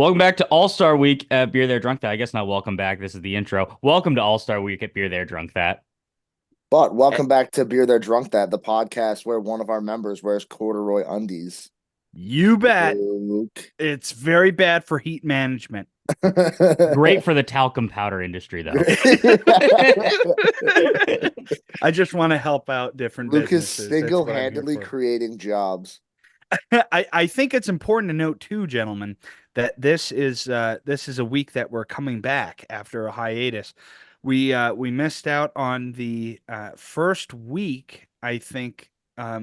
Welcome back to All Star Week at Beer There Drunk That. I guess not welcome back. This is the intro. Welcome to All Star Week at Beer There Drunk That. But Eh, welcome back to Beer There Drunk That, the podcast where one of our members wears corduroy undies. You bet. Luke. It's very bad for heat management. Great for the talcum powder industry, though. I just want to help out different Luke is businesses. That's what I'm here single-handedly for. creating jobs. I think it's important to note too, gentlemen, that this is a week that we're coming back after a hiatus. We missed out on the first week, I think,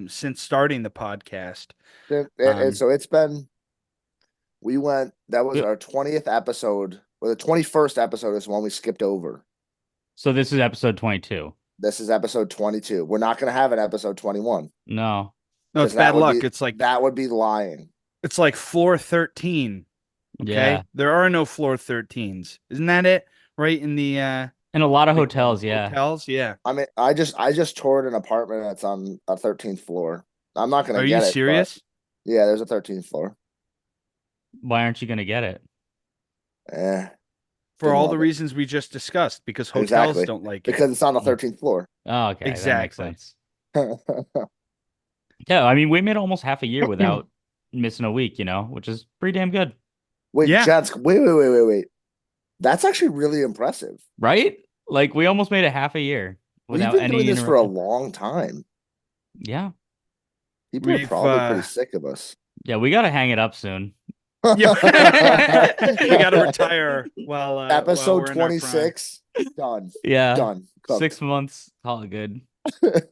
since starting the podcast. And Um, so that was our 20th episode, or the 21st episode is the one we skipped over. so this is episode 22. This is episode 22. We're not going to have an episode 21 No. No, it's because that bad would luck. be that would be lying. It's like floor 13. Okay. Yeah. There are no floor 13s. Isn't that it? Right in the In a lot of like, hotels, yeah. hotels, yeah. I mean, I just toured an apartment that's on a 13th floor. I'm not going Are to you get it, but serious? yeah, there's a 13th floor. Why aren't you going to get it? Eh, For didn't all the love it. reasons we just discussed, because hotels Exactly. don't like it. Because it's on the 13th floor. Oh, okay. That makes Exactly. sense. Yeah, I mean, we made almost half a year without missing a week, which is pretty damn good, Wait, Yeah. Jets, wait. That's actually really impressive. right? Like, we almost made a half a year We've without been any doing this for a interruption. long time. Yeah. People are We've probably pretty sick of us. Yeah, we got to hang it up soon. Yeah. We got to retire while Episode we're in our prime. 26, done. Yeah. Done. Cooked. 6 months, call it good.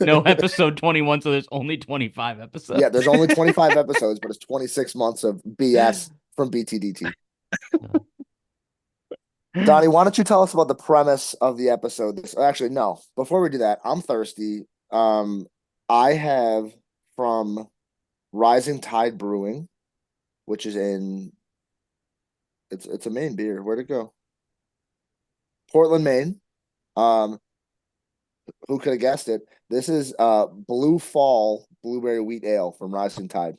No episode 21, so there's only 25 episodes. Yeah, there's only 25 episodes, but it's 26 months of BS from BTDT. Donnie, why don't you tell us about the premise of the episode? Actually, no. Before we do that, I'm thirsty. I have from Rising Tide Brewing, which is in it's a Maine beer. Where'd it go? Portland, Maine. Um, who could have guessed it? This is Blue Fall Blueberry Wheat Ale from Rising Tide.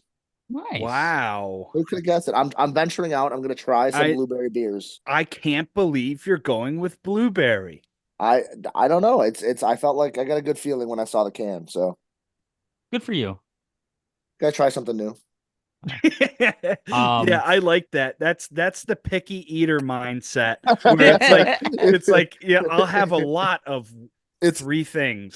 Nice. Wow. Who could have guessed it? I'm venturing out. I'm gonna try some I- blueberry beers. I can't believe you're going with blueberry. I I don't know. I felt like I got a good feeling when I saw the can, so Good for you. gotta try something new. Yeah, I like that. That's the picky eater mindset where it's like yeah, I'll have a lot of It's three things.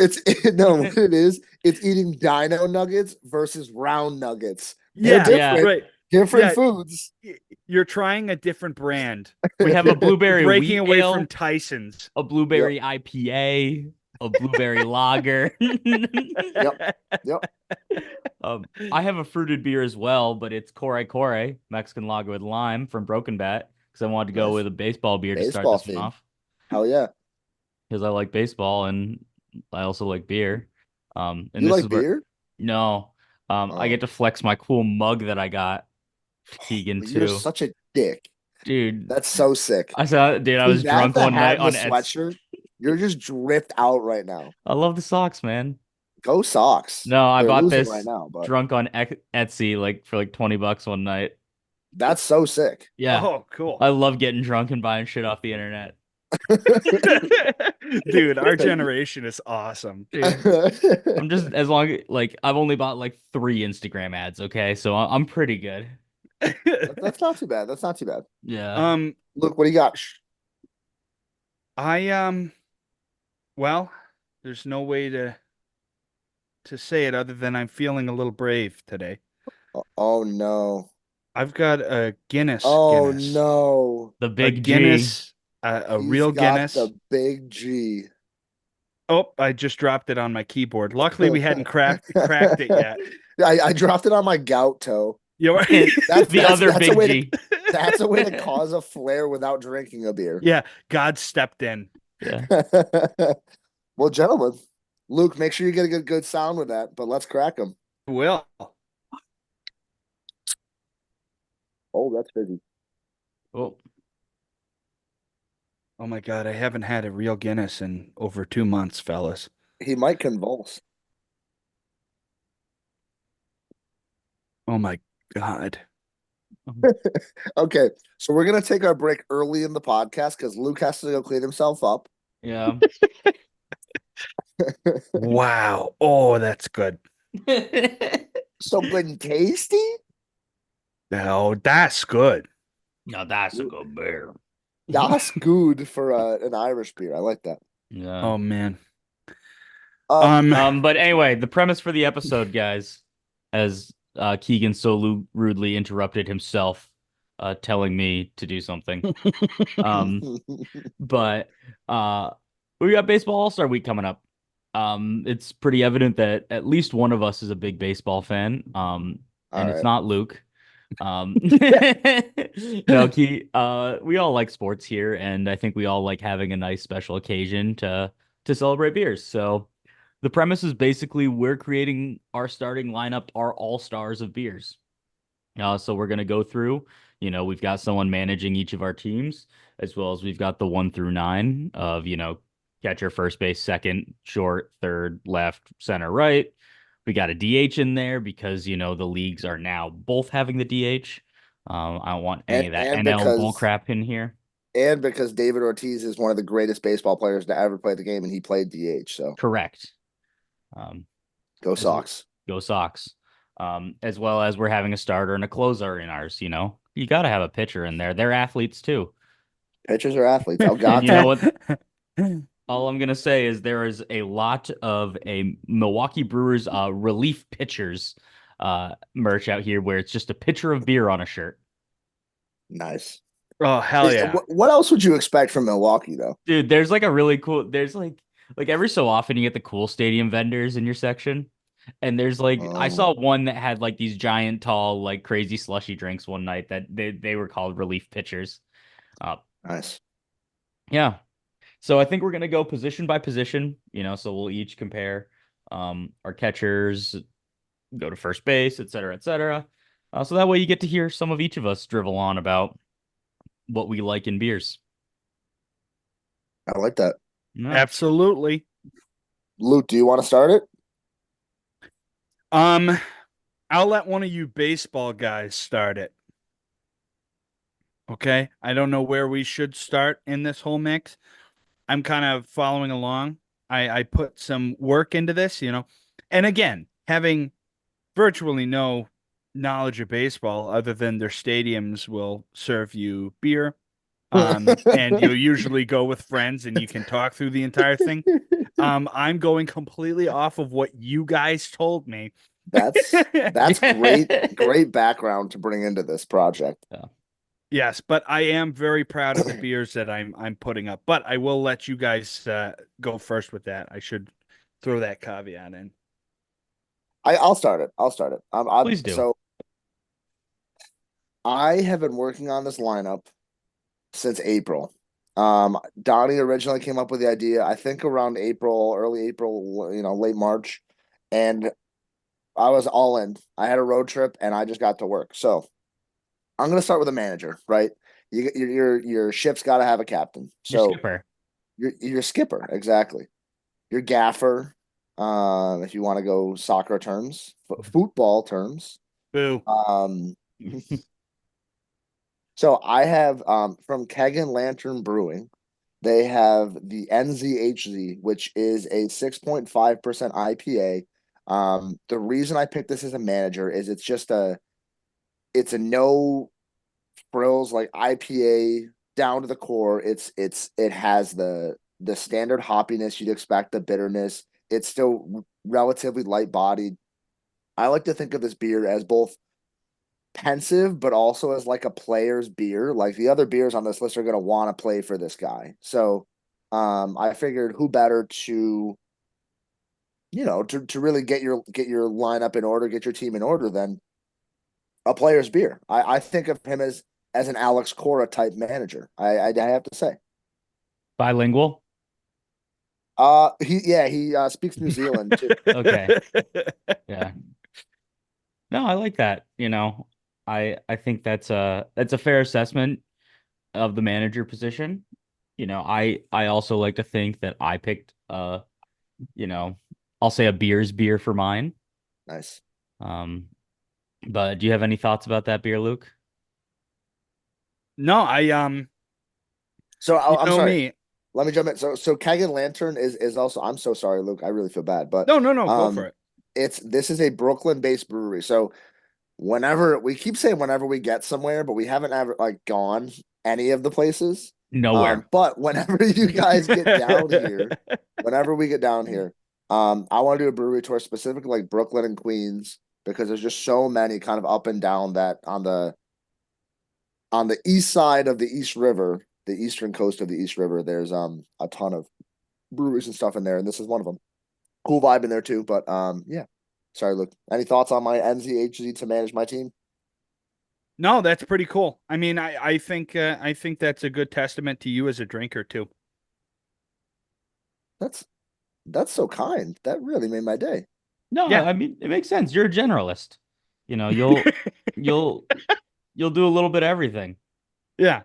no, what it is, it's eating dino nuggets versus round nuggets. They're Yeah, different, right. different Yeah. foods. You're trying a different brand. We have a blueberry Breaking wheat away ale, from Tyson's. a blueberry IPA, a blueberry lager. Yep. I have a fruited beer as well, but it's Core Core Mexican lager with lime from Broken Bat because I wanted to go Nice. with a baseball beer to start Baseball this one theme. off Hell yeah. because I like baseball and I also like beer. And You this like is where beer? no, I get to flex my cool mug that I got Keegan You're too, such a dick. dude. That's so sick. I saw, dude. I was That drunk the one hat night and on the Etsy. sweatshirt. You're just dripped out right now. I love the socks, man. Go Sox. No, I They're bought losing this right now, but drunk on Etsy like for like $20 one night. that's so sick. Yeah, Oh, cool. I love getting drunk and buying shit off the internet. Dude, our generation is awesome. Dude, I'm just as long like I've only bought like 3 Instagram ads. Okay, so I'm pretty good. That's not too bad. That's not too bad. Yeah. Look, what do you got? Well, there's no way to say it other than I'm feeling a little brave today. Oh no. I've got a Guinness. Oh Guinness. no. The A big G. Guinness, a He's real got Guinness. the big G. Oh, I just dropped it on my keyboard. Luckily, we hadn't cracked it yet. I dropped it on my gout toe. You know, The other big a G. That's a way to cause a flare without drinking a beer. yeah, God stepped in. Yeah. Well, gentlemen, Luke, make sure you get a good sound with that, but let's crack them. Will. Oh, that's busy. Oh, Oh my God, I haven't had a real Guinness in over 2 months, fellas. He might convulse. Oh my God. Okay, so we're gonna take our break early in the podcast because Luke has to go clean himself up. Yeah. Wow. Oh, that's good. So good and tasty. Oh, that's good. Now that's a good beer. That's good for an Irish beer. I like that. Yeah. Oh man. Um, But anyway, the premise for the episode, guys, as Keegan so rudely interrupted himself, telling me to do something. Um, but we got baseball All-Star week coming up. It's pretty evident that at least one of us is a big baseball fan. all And it's right. not Luke. No, we all like sports here, and I think we all like having a nice special occasion to celebrate beers. So the premise is basically we're creating our starting lineup, our all-stars of beers. So we're gonna go through, we've got someone managing each of our teams, as well as we've got the 1 through 9 of, catcher, first base, second, short, third, left, center, right. We got a DH in there because, the leagues are now both having the DH. I don't want any and of that and NL bull because crap in here. and because David Ortiz is one of the greatest baseball players to ever play the game, and he played DH. So Correct. Um, go as Sox. Go Sox. As well as we're having a starter and a closer in ours, You got to have a pitcher in there. They're athletes too. Pitchers are athletes. And you know Algante. what? All I'm gonna say is there is a lot of a Milwaukee Brewers relief pitchers merch out here where it's just a pitcher of beer on a shirt. Nice. Oh, hell yeah. What else would you expect from Milwaukee, though? Dude, there's like a really cool there's like every so often you get the cool stadium vendors in your section. And there's like I Um, saw one that had like these giant tall like crazy slushy drinks one night that they were called relief pitchers. Uh nice. yeah. So I think we're gonna go position by position, so we'll each compare our catchers, go to first base, et cetera, et cetera. So that way you get to hear some of each of us drivel on about what we like in beers. I like that. Yeah. Absolutely. Luke, do you want to start it? Um, I'll let one of you baseball guys start it. Okay. I don't know where we should start in this whole mix. I'm kind of following along. I put some work into this, And again, having virtually no knowledge of baseball other than their stadiums will serve you beer. And you'll usually go with friends and you can talk through the entire thing. I'm going completely off of what you guys told me. That's great background to bring into this project. Yeah. Yes, but I am very proud of the beers that I'm putting up. But I will let you guys go first with that. I should throw that caveat in. I'll start it. I'll start it. Please do. So I have been working on this lineup since April. Donnie originally came up with the idea, I think around April, early April, late March, and I was all in. I had a road trip and I just got to work. So I'm gonna start with a manager, right? Your ship's got to have a captain. Your So skipper. your skipper, exactly. Your gaffer, if you want to go soccer terms, football terms. Boo. So I have from Keg and Lantern Brewing, they have the NZHZ, which is a 6.5% IPA. The reason I picked this as a manager is it's a no frills like IPA down to the core. It has the standard hoppiness you'd expect, the bitterness. It's still relatively light bodied. I like to think of this beer as both pensive, but also as like a player's beer. Like the other beers on this list are going to want to play for this guy. So I figured who better to, to really get your lineup in order, get your team in order than a player's beer. I think of him as an Alex Cora type manager. I have to say. Bilingual. He speaks New Zealand too. Okay. Yeah. No, I like that. I think that's a fair assessment of the manager position. I also like to think that I picked you know, I'll say a beer's beer for mine. Nice. Um, but do you have any thoughts about that beer, Luke? No, So you I'm know sorry. me. Let me jump in. So Keg and Lantern is also. I'm so sorry, Luke. I really feel bad, but No, go for um, it. this is a Brooklyn-based brewery. So whenever we keep saying whenever we get somewhere, but we haven't ever like gone any of the places. Nowhere. But whenever you guys get down here, whenever we get down here, I want to do a brewery tour specifically like Brooklyn and Queens because there's just so many kind of up and down that on the east side of the East River, the eastern coast of the East River, there's a ton of breweries and stuff in there, and this is one of them. Cool vibe in there too, but yeah. Sorry, Luke. Any thoughts on my NZHZ to manage my team? No, that's pretty cool. I mean, I think that's a good testament to you as a drinker too. That's that's so kind. That really made my day. No, Yeah. I mean it makes sense. You're a generalist. You know, you'll you'll do a little bit of everything. Yeah.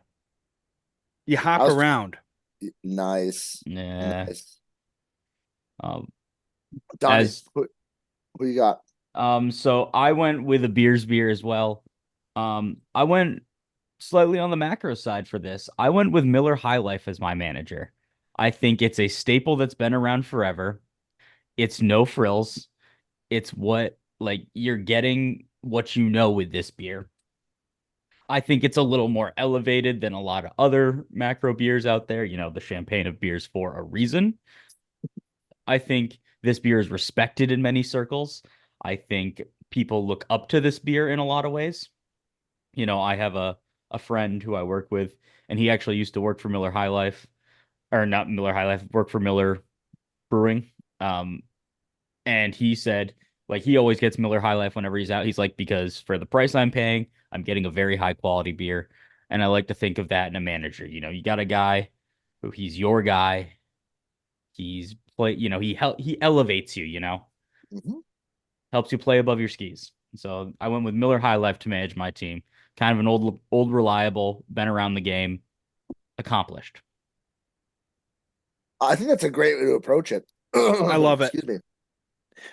You I hop was around. nice, Yeah. nice. Um, Donnie, as who you got? so I went with a beer's beer as well. I went slightly on the macro side for this. I went with Miller High Life as my manager. I think it's a staple that's been around forever. It's no frills. It's what like you're getting what you know with this beer. I think it's a little more elevated than a lot of other macro beers out there, you know, the champagne of beers for a reason. I think this beer is respected in many circles. I think people look up to this beer in a lot of ways. You know, I have a friend who I work with, and he actually used to work for Miller High Life, or not Miller High Life, work for Miller Brewing. Um, and he said, like, he always gets Miller High Life whenever he's out. He's like, because for the price I'm paying, I'm getting a very high quality beer. And I like to think of that in a manager. You know, you got a guy who he's your guy. He's play, you know, he elevates you, you know, Mhm. helps you play above your skis. So I went with Miller High Life to manage my team. Kind of an old reliable, been around the game, accomplished. I think that's a great way to approach it. I love it. Excuse me.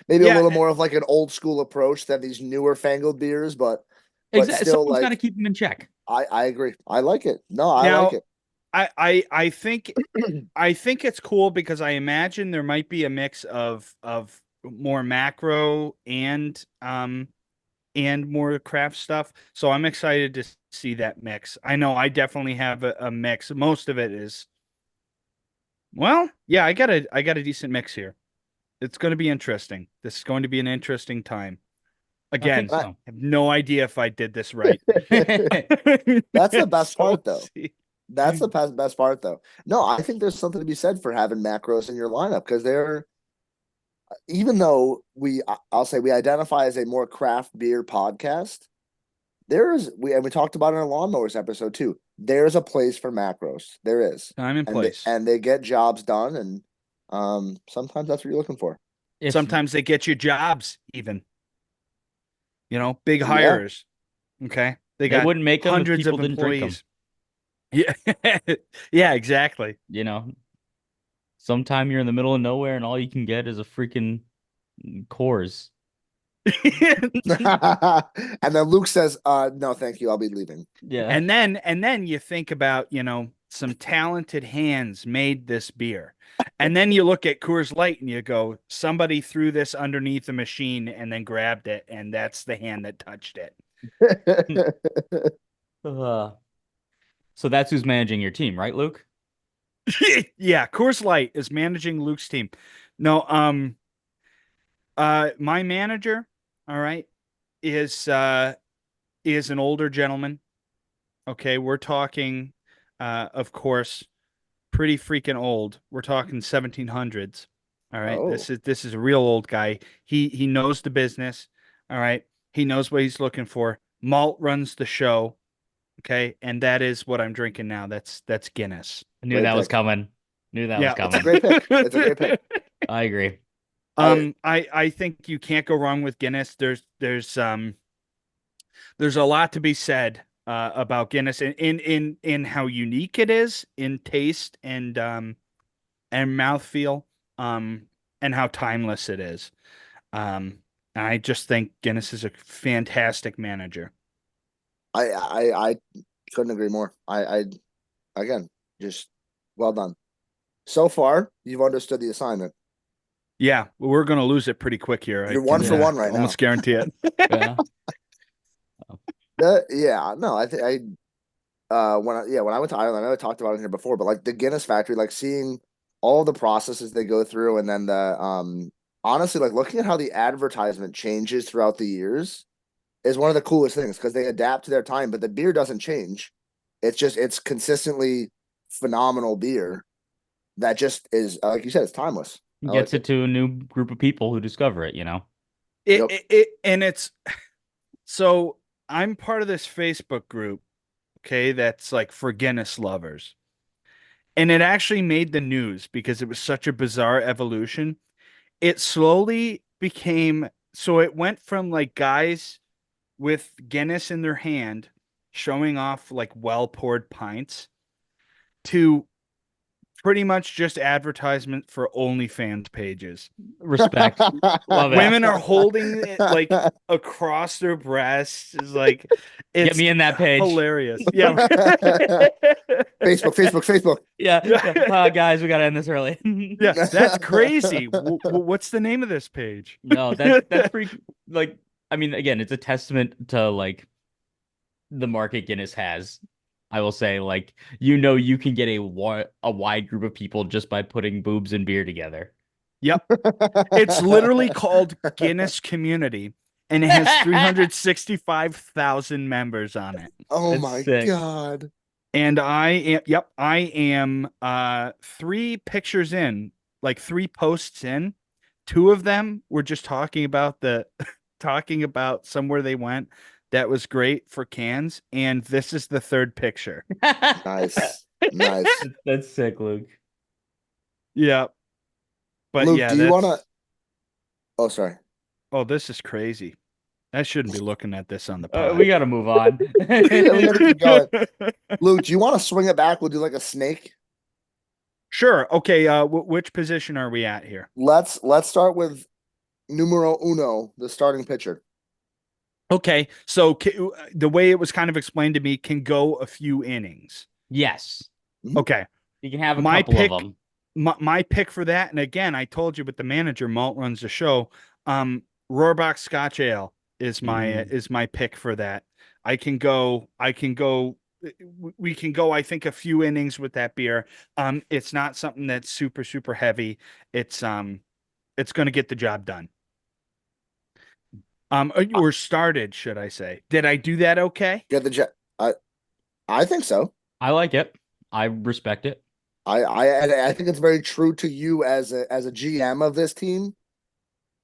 Maybe a Yeah, little more of like an old school approach than these newer fangled beers, but Exactly. still Someone's got to like keep him in check. I agree. I like it. No, I like now it. I think it's cool because I imagine there might be a mix of more macro and more craft stuff. So I'm excited to see that mix. I know I definitely have a mix. Most of it is well, yeah, I got a decent mix here. It's going to be interesting. This is going to be an interesting time. I think Again, I- so. I have no idea if I did this right. That's the best So we'll part though. see. That's the best part though. No, I think there's something to be said for having macros in your lineup because they're even though I'll say we identify as a more craft beer podcast, we talked about it in a lawnmowers episode too. There's a place for macros. There is. Time and place. And they get jobs done and sometimes that's what you're looking for. If Sometimes they get you jobs, even, big Yeah. hires. Okay. They they got wouldn't make them if hundreds people of didn't drink them, employees. Yeah. Yeah, exactly. you know. Sometime you're in the middle of nowhere and all you can get is a freaking Coors. And then Luke says, no, thank you. I'll be leaving. Yeah. And then you think about, some talented hands made this beer. And then you look at Coors Light and you go, somebody threw this underneath a machine and then grabbed it, and that's the hand that touched it. Uh, so that's who's managing your team, right, Luke? Yeah, Coors Light is managing Luke's team. No, my manager, all right, is an older gentleman. Okay, we're talking, of course, pretty freaking old. We're talking 1700s. All right, Oh. this is a real old guy. He knows the business. All right, he knows what he's looking for. Malt runs the show. Okay, and that is what I'm drinking now. That's Guinness. I knew Great that was pick. coming. Knew that was Yeah. It's a coming. great pick. It's a great pick. I agree. I I think you can't go wrong with Guinness. There's a lot to be said about Guinness in how unique it is in taste and mouthfeel, and how timeless it is. I just think Guinness is a fantastic manager. I Couldn't agree more. I again, just well done. So far, you've understood the assignment. Yeah, we're gonna lose it pretty quick here. I You're one can for one right now. almost guarantee it. Yeah. Yeah, no, I think when I went to Ireland, I know I talked about it here before, but like the Guinness factory, like seeing all the processes they go through, and then the honestly, like looking at how the advertisement changes throughout the years is one of the coolest things because they adapt to their time, but the beer doesn't change. It's consistently phenomenal beer that just is like you said, it's timeless. I like Gets it to a new group of people who discover it, you know? It, Yep. and it's so I'm part of this Facebook group, okay, that's like for Guinness lovers. And it actually made the news because it was such a bizarre evolution. It slowly became so it went from like guys with Guinness in their hand showing off like well poured pints to pretty much just advertisement for OnlyFans pages. Respect. Love it. Women are holding it like across their breasts. Is like Get it's me in that page. hilarious. Yeah. Facebook. Yeah. Yeah. Guys, we gotta end this early. Yeah, that's crazy. What's the name of this page? No, that's pretty like I mean, again, it's a testament to like the market Guinness has. I will say, like, you can get a wide group of people just by putting boobs and beer together. Yep. It's literally called Guinness Community and it has 365,000 members on it. Oh That's my sick. God. And I am 3 pictures in, like 3 posts in. 2 of them were just talking about talking about somewhere they went that was great for cans, and this is the 3rd picture. Nice. Nice. That's sick, Luke. Yeah. But Luke, yeah, do you wanna Oh, sorry. oh, this is crazy. I shouldn't be looking at this on the pod. We gotta move on. Yeah, we gotta keep going. Luke, do you want to swing it back? We'll do like a snake. Sure. Okay. Which position are we at here? Let's start with numero uno, the starting pitcher. Okay. So the way it was kind of explained to me can go a few innings. Yes. Okay. You can have a My couple pick, of them. my pick for that, and again, I told you, but the manager Malt runs the show. Rohrbach Scotch Ale is my pick for that. I can go. We can go. I think a few innings with that beer. It's not something that's super heavy. It's going to get the job done. Or started, should I say? Did I do that okay? Get the jet. I think so. I like it. I respect it. I think it's very true to you as a GM of this team.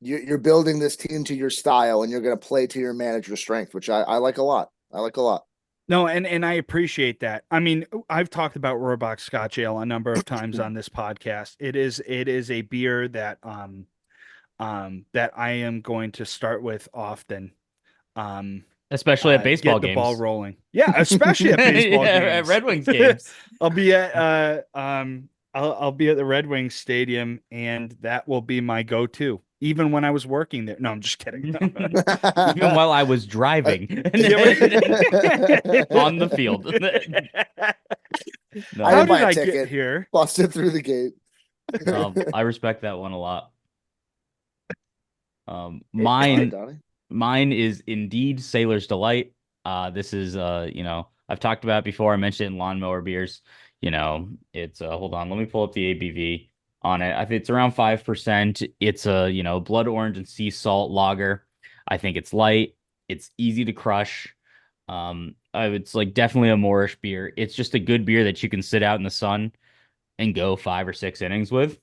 You're building this team to your style, and you're going to play to your manager's strength, which I like a lot. I like a lot. No, and I appreciate that. I mean, I've talked about Rohrbach Scotch Ale a number of times on this podcast. It is a beer that that I am going to start with often. Especially at baseball get the games. ball rolling. Yeah, especially at baseball Yeah, games. at Red Wings games. I'll be at I'll be at the Red Wings stadium, and that will be my go-to. Even when I was working there. No, I'm just kidding. No. Even while I was driving on the field. No. I How didn't buy did a I ticket. get here? Busted through the gate. I respect that one a lot. Sorry, Mine Donnie. Mine is indeed Sailor's Delight. This is I've talked about it before. I mentioned it in lawnmower beers. It's hold on, let me pull up the ABV on it. I think it's around 5%. It's a blood orange and sea salt lager. I think it's light. It's easy to crush. It's like definitely a Moorish beer. It's just a good beer that you can sit out in the sun and go 5 or 6 innings with,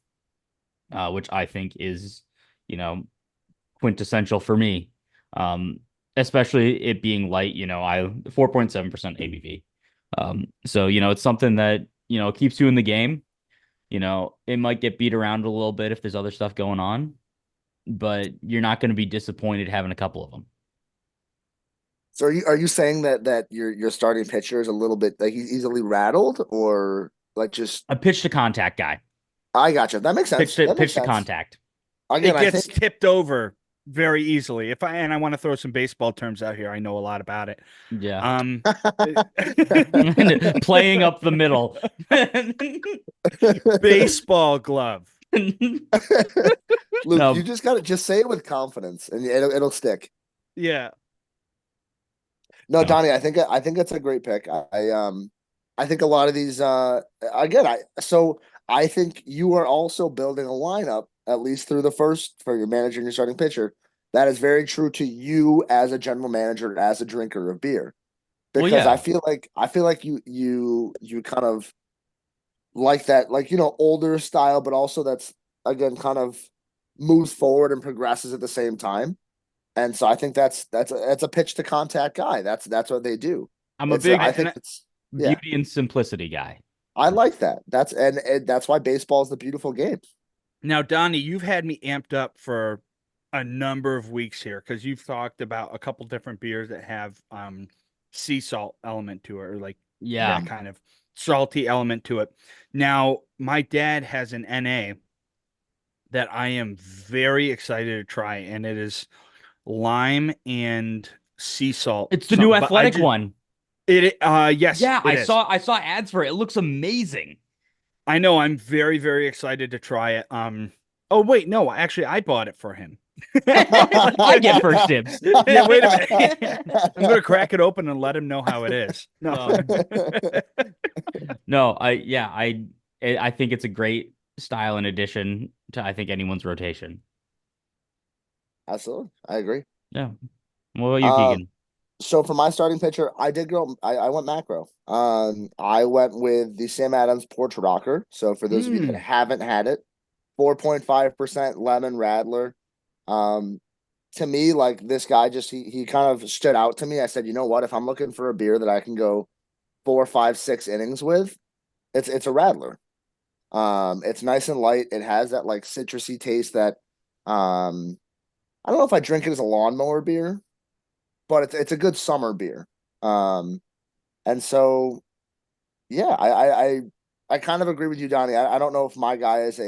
which I think is, quintessential for me. Especially it being light, I 4.7% ABV. So, it's something that, keeps you in the game. It might get beat around a little bit if there's other stuff going on, but you're not going to be disappointed having a couple of them. So are you saying that your starting pitcher is a little bit like he's easily rattled or like just A pitch to contact guy. I gotcha. That makes sense. That makes Pitch to sense. contact. Again, It gets tipped over very easily. If I want to throw some baseball terms out here, I know a lot about it. Yeah. Um, Playing up the middle. baseball glove. Luke, you No, just gotta just say it with confidence, and it'll stick. Yeah. No, no. Donnie, I think it's a great pick. I think a lot of these again, I think you are also building a lineup, at least through the first for your manager and your starting pitcher, that is very true to you as a general manager, as a drinker of beer. Well, Because yeah. I feel like you kind of like that, like older style, but also that's again kind of moves forward and progresses at the same time. And so I think that's a pitch to contact guy. That's what they do. I'm a It's big I think it's yeah. beauty and simplicity guy. I like that. And that's why baseball is the beautiful game. Now, Donnie, you've had me amped up for a number of weeks here because you've talked about a couple different beers that have sea salt element to it, or like Yeah. that kind of salty element to it. Now, my dad has an NA that I am very excited to try, and it is lime and sea salt It's the new something. But I athletic just one. yes, Yeah, it is. I saw ads for it. It looks amazing. I know I'm very, very excited to try it. Oh wait, no, actually I bought it for him. I get first dibs. Yeah, wait a minute. I'm gonna crack it open and let him know how it is. No. Um, no, I think it's a great style in addition to I think anyone's rotation. Absolutely. I agree. Yeah. What about you, Um, Keegan? so for my starting pitcher, I did go. I went macro. I went with the Sam Adams Porch Rocker. So for those of you that Mm. haven't had it, 4.5% lemon radler. Um, to me, like this guy just he kind of stood out to me. I said, you know what? If I'm looking for a beer that I can go 4, 5, 6 innings with, it's a radler. It's nice and light. It has that like citrusy taste that I don't know if I drink it as a lawnmower beer, but it's a good summer beer. And so yeah, I kind of agree with you, Donnie. I don't know if my guy is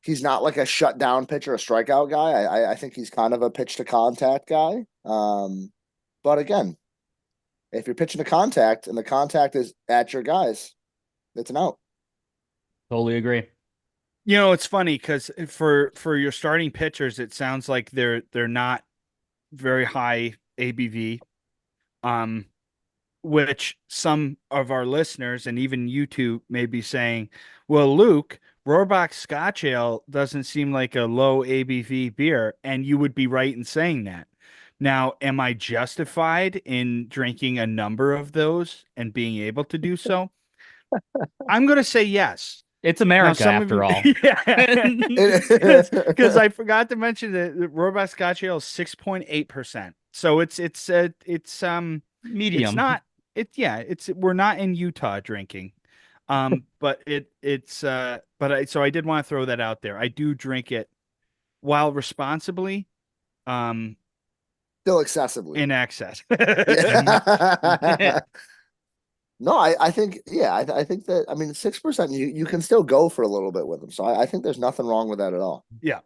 he's not like a shutdown pitcher, a strikeout guy. I think he's kind of a pitch to contact guy. But again, if you're pitching to contact and the contact is at your guys, it's an out. Totally agree. You know, it's funny because for your starting pitchers, it sounds like they're not very high ABV. Um, which some of our listeners and even you two may be saying, well, Luke, Rohrbach Scotch Ale doesn't seem like a low ABV beer, and you would be right in saying that. Now, am I justified in drinking a number of those and being able to do so? I'm going to say yes. It's Now, America some of after you, all. yeah, because I forgot to mention that the Rohrbach Scotch Ale is 6.8%. So it's Medium. not it's we're not in Utah drinking. But so I did want to throw that out there. I do drink it while responsibly, um, Still excessively. in excess. Yeah. No, I think yeah, I think that I mean 6% you can still go for a little bit with them. So I think there's nothing wrong with that at all. Yeah.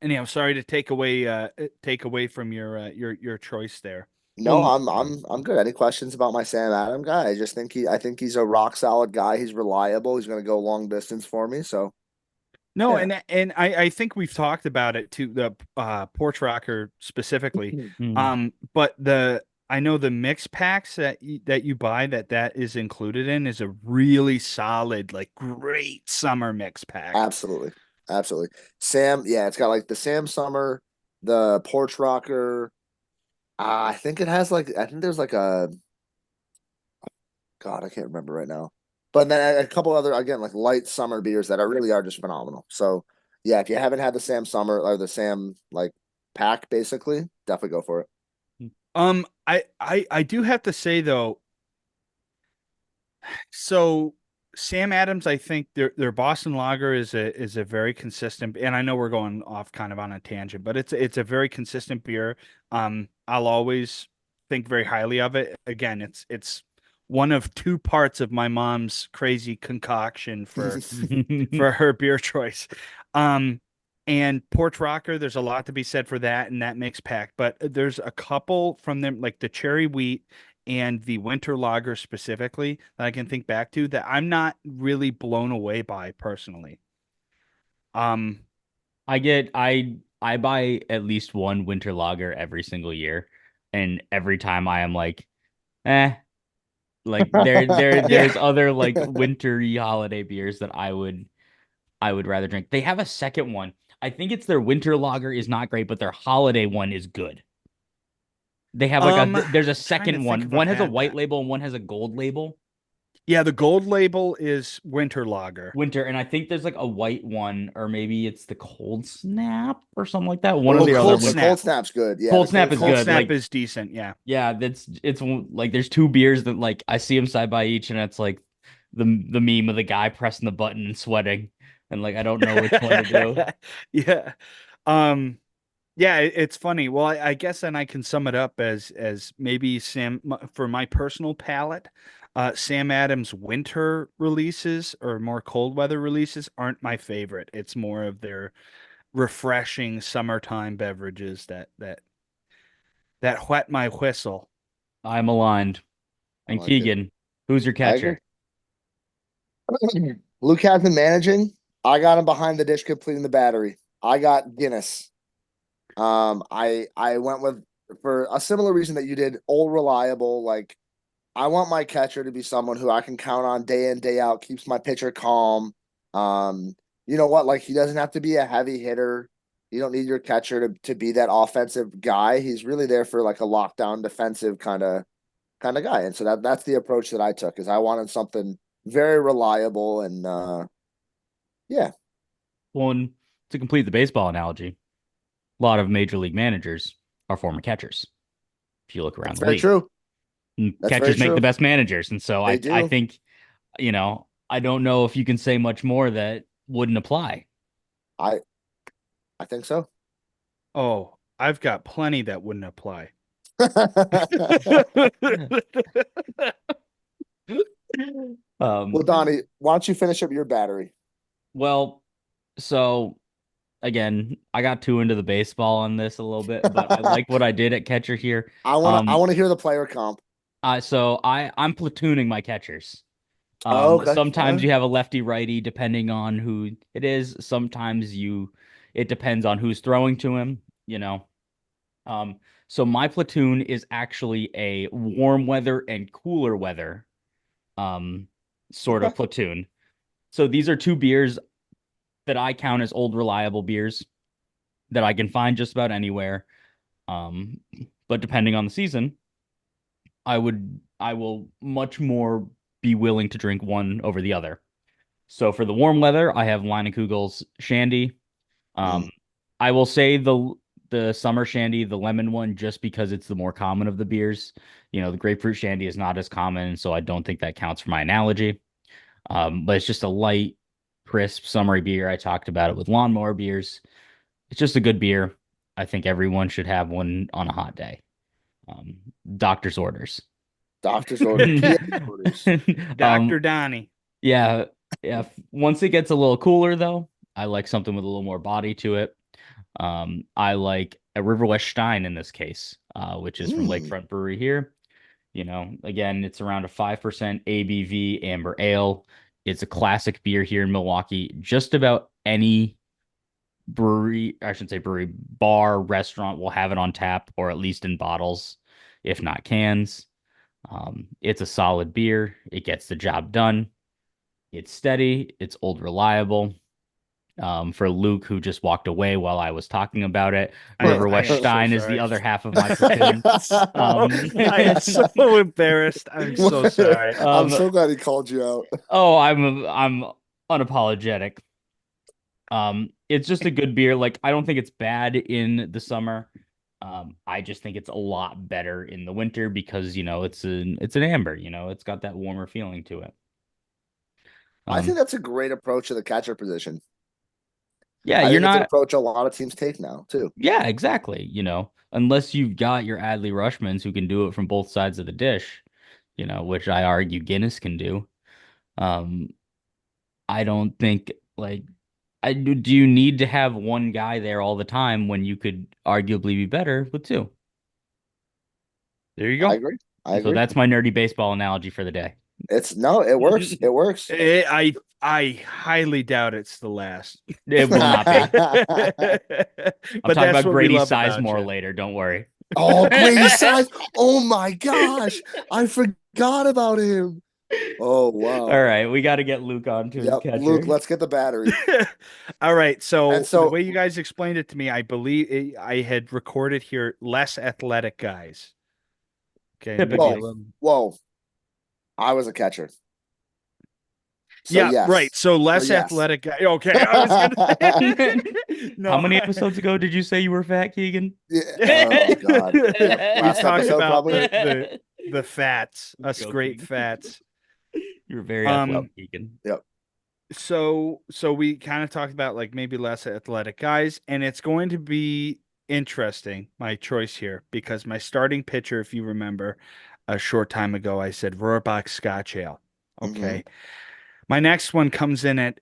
Anyhow, sorry to take away from your choice there. No, Well, I'm good. Any questions about my Sam Adam guy? I think he's a rock solid guy. He's reliable. He's gonna go long distance for me. So no, yeah. and I think we've talked about it to the porch rocker specifically. Mm. But the I know the mix packs that you buy that is included in is a really solid, like great summer mix pack. Absolutely. Absolutely. Sam, yeah, it's got like the Sam Summer, the Porch Rocker. I think it has like I think there's like a God, I can't remember right now. But then a couple other again like light summer beers that are just phenomenal. So yeah, if you haven't had the Sam Summer or the Sam like pack, basically, definitely go for it. I do have to say though, so Sam Adams, I think their Boston Lager is a very consistent, and I know we're going off kind of on a tangent, but it's a very consistent beer. I'll always think very highly of it. Again, it's one of two parts of my mom's crazy concoction for her beer choice. Um, And Porch Rocker, there's a lot to be said for that and that mix pack. But there's a couple from them, like the cherry wheat and the winter lager specifically, that I can think back to that I'm not really blown away by personally. Um, I buy at least one winter lager every single year, and every time I am like, eh, like yeah. there's other like wintry holiday beers that I would rather drink. They have a second one. I think it's their winter lager is not great, but their holiday one is good. They have like there's a Trying to second think one. if I One has a had white that. label and one has a gold label. Yeah, the gold label is winter lager. Winter, and I think there's like a white one, or maybe it's the cold snap or something like that. One or Oh, the other. Cold The Win cold Snap. snap's good. Yeah, the Cold snap cold is Cold snap's good. Snap good. Like, is decent. Yeah. yeah, it's like there's two beers that like I see them side by each, and it's like the meme of the guy pressing the button and sweating, and like I don't know which one to do. Yeah. Um, yeah, it's funny. Well, I guess then I can sum it up as maybe for my personal palate, Sam Adams winter releases or more cold weather releases aren't my favorite. It's more of their refreshing summertime beverages that whet my whistle. I'm aligned. I And like it. Keegan, who's your I agree. catcher? Luke has been managing. I got him behind the dish, completing the battery. I got Guinness. I went with for a similar reason that you did, old reliable. Like I want my catcher to be someone who I can count on day in, day out, keeps my pitcher calm. Um, you know what? Like he doesn't have to be a heavy hitter. You don't need your catcher to be that offensive guy. He's really there for like a lockdown defensive kind of guy. And so that's the approach that I took is I wanted something very reliable and yeah, One to complete the baseball analogy. A lot of major league managers are former catchers. If you look around that's the very league, true. and That's very catchers make the true. best managers, and so They I do. think I don't know if you can say much more that wouldn't apply. I I think so. Oh, I've got plenty that wouldn't apply. Well, Um, Donnie, why don't you finish up your battery? well, so again, I got too into the baseball on this a little bit, but I like what I did at catcher here. I Um, want to hear the player comp. I'm platooning my catchers. Oh, okay. All Sometimes right. you have a lefty righty depending on who it is. Sometimes it depends on who's throwing to him, you know. Um, so my platoon is actually a warm weather and cooler weather um sort Okay. of platoon. So these are two beers that I count as old reliable beers that I can find just about anywhere. Um, but depending on the season, I will much more be willing to drink one over the other. So for the warm weather, I have Leinenkugel's Shandy. Mm. Um, I will say the summer Shandy, the lemon one, just because it's the more common of the beers. You know, the grapefruit Shandy is not as common, so I don't think that counts for my analogy. But it's just a light, crisp, summery beer. I talked about it with lawnmower beers. It's just a good beer. I think everyone should have one on a hot day. Um, Doctor's orders. Doctor's order. PA orders. um, Dr. Donnie. yeah, yeah. Once it gets a little cooler, though, I like something with a little more body to it. I like a River West Stein in this case, which is from Mm. Lakefront Brewery here. You know, again, it's around a 5% ABV amber ale. It's a classic beer here in Milwaukee. Just about any brewery, I shouldn't say brewery, bar, restaurant will have it on tap or at least in bottles, if not cans. It's a solid beer. It gets the job done. It's steady. It's old reliable. For Luke, who just walked away while I was talking about it, River I West am so Stein is the sorry. other half of my platoon. I am so embarrassed. I'm so sorry. I'm um, so glad he called you out. oh, I'm unapologetic. It's just a good beer. Like I don't think it's bad in the summer. I just think it's a lot better in the winter because it's an amber. It's got that warmer feeling to it. I Um, think that's a great approach to the catcher position. yeah, I you're think it's an not. approach a lot of teams take now too. Yeah, exactly. Unless you've got your Adley Rushmans who can do it from both sides of the dish, which I argue Guinness can do. Um, I don't think like Do you need to have one guy there all the time when you could arguably be better with two? There you I go. agree. I So agree. that's my nerdy baseball analogy for the day. It's no, it works. It works. I highly doubt it's the last. It will not be. I'm But talking that's about what we Grady love about Sizemore you. later. Don't worry. Oh, Grady Size. Oh my gosh. I forgot about him. Oh All wow. right, we got to get Luke on to his Yep. Luke, catcher. let's get the battery. All right. And So the so way you guys explained it to me, I believe I had recorded here less athletic guys. Okay, maybe a whoa, Typically. little. whoa. I was a catcher. So Yeah, yes. right. So So less yes. athletic guy. Okay, I was gonna say How no. many episodes ago did you say you were fat, Keegan? Yeah. Oh God. Yep. We Last talked episode about probably. the fats, us great Joking. fats. You're very Yep. athletic, Keegan. Yep. So we kind of talked about like maybe less athletic guys, and it's going to be interesting, my choice here, because my starting pitcher, if you remember, a short time ago, I said Rohrbach Scotch Ale. Hmm. Okay. My next one comes in at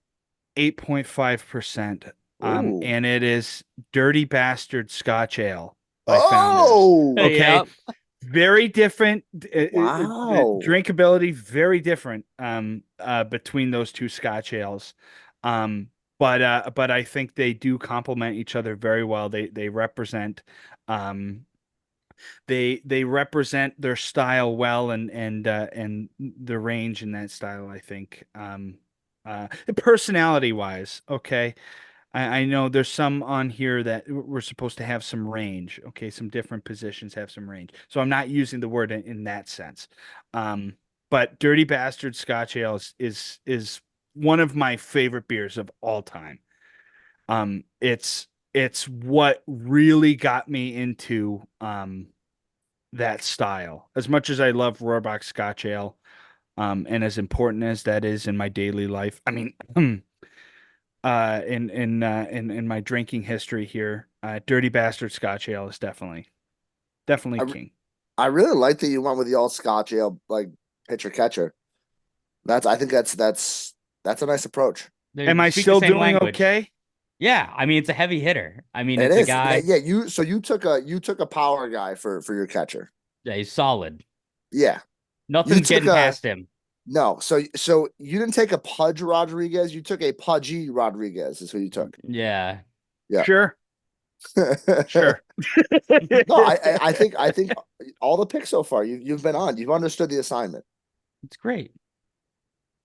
8.5%. Ooh. And it is Dirty Bastard Scotch Ale by Founders. Oh. Okay. Yep. Very different Wow. drinkability, very different between those two Scotch ales. But I think they do complement each other very well. They represent um they represent their style well, and the range in that style, I think. Personality wise, okay. I know there's some on here that we're supposed to have some range. Okay, some different positions have some range. So I'm not using the word in that sense. Um, but Dirty Bastard Scotch Ale is one of my favorite beers of all time. It's what really got me into that style. As much as I love Rohrbach Scotch Ale, and as important as that is in my daily life, I mean, in my drinking history here, Dirty Bastard Scotch Ale is definitely I, king. I really like that you went with the all Scotch ale like pitcher catcher. I think that's a nice approach. They Am I speak the still same doing language. okay? Yeah, I mean it's a heavy hitter. I mean It it's a is. Yeah, guy. yeah, you took a power guy for your catcher. Yeah, he's solid. Yeah. You Nothing's took getting a past him. no, so you didn't take a Pudge Rodriguez, you took a Pudgy Rodriguez is who you took. Yeah, Yeah. Sure, sure. No, I think all the picks so far you've been on. You've understood the assignment. it's great.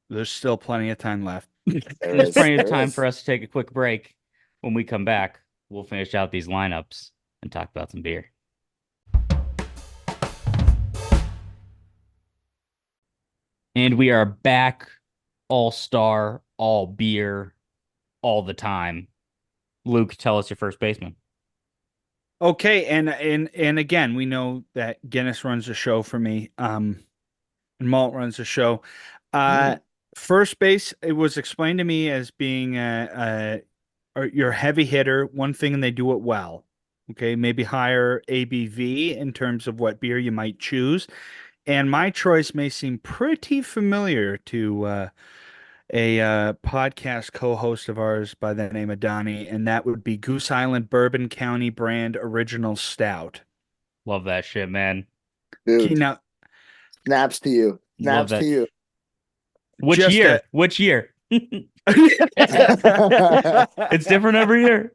There's still plenty of time left. There There's is. plenty of There time is. for us to take a quick break. When we come back, we'll finish out these lineups and talk about some beer. And we are back, all star, all beer, all the time. Luke, tell us your first baseman. Okay, and again, we know that Guinness runs a show for me. And Malt runs a show. Uh, Mm. First base, it was explained to me as being or your heavy hitter, one thing, and they do it well. Okay, maybe higher ABV in terms of what beer you might choose. And my choice may seem pretty familiar to a podcast co-host of ours by the name of Donnie, and that would be Goose Island Bourbon County brand Original Stout. Love that shit, man. Okay, Dude, now snaps to you. Love Snaps to that. you. Which just year? Which year? It's different every year.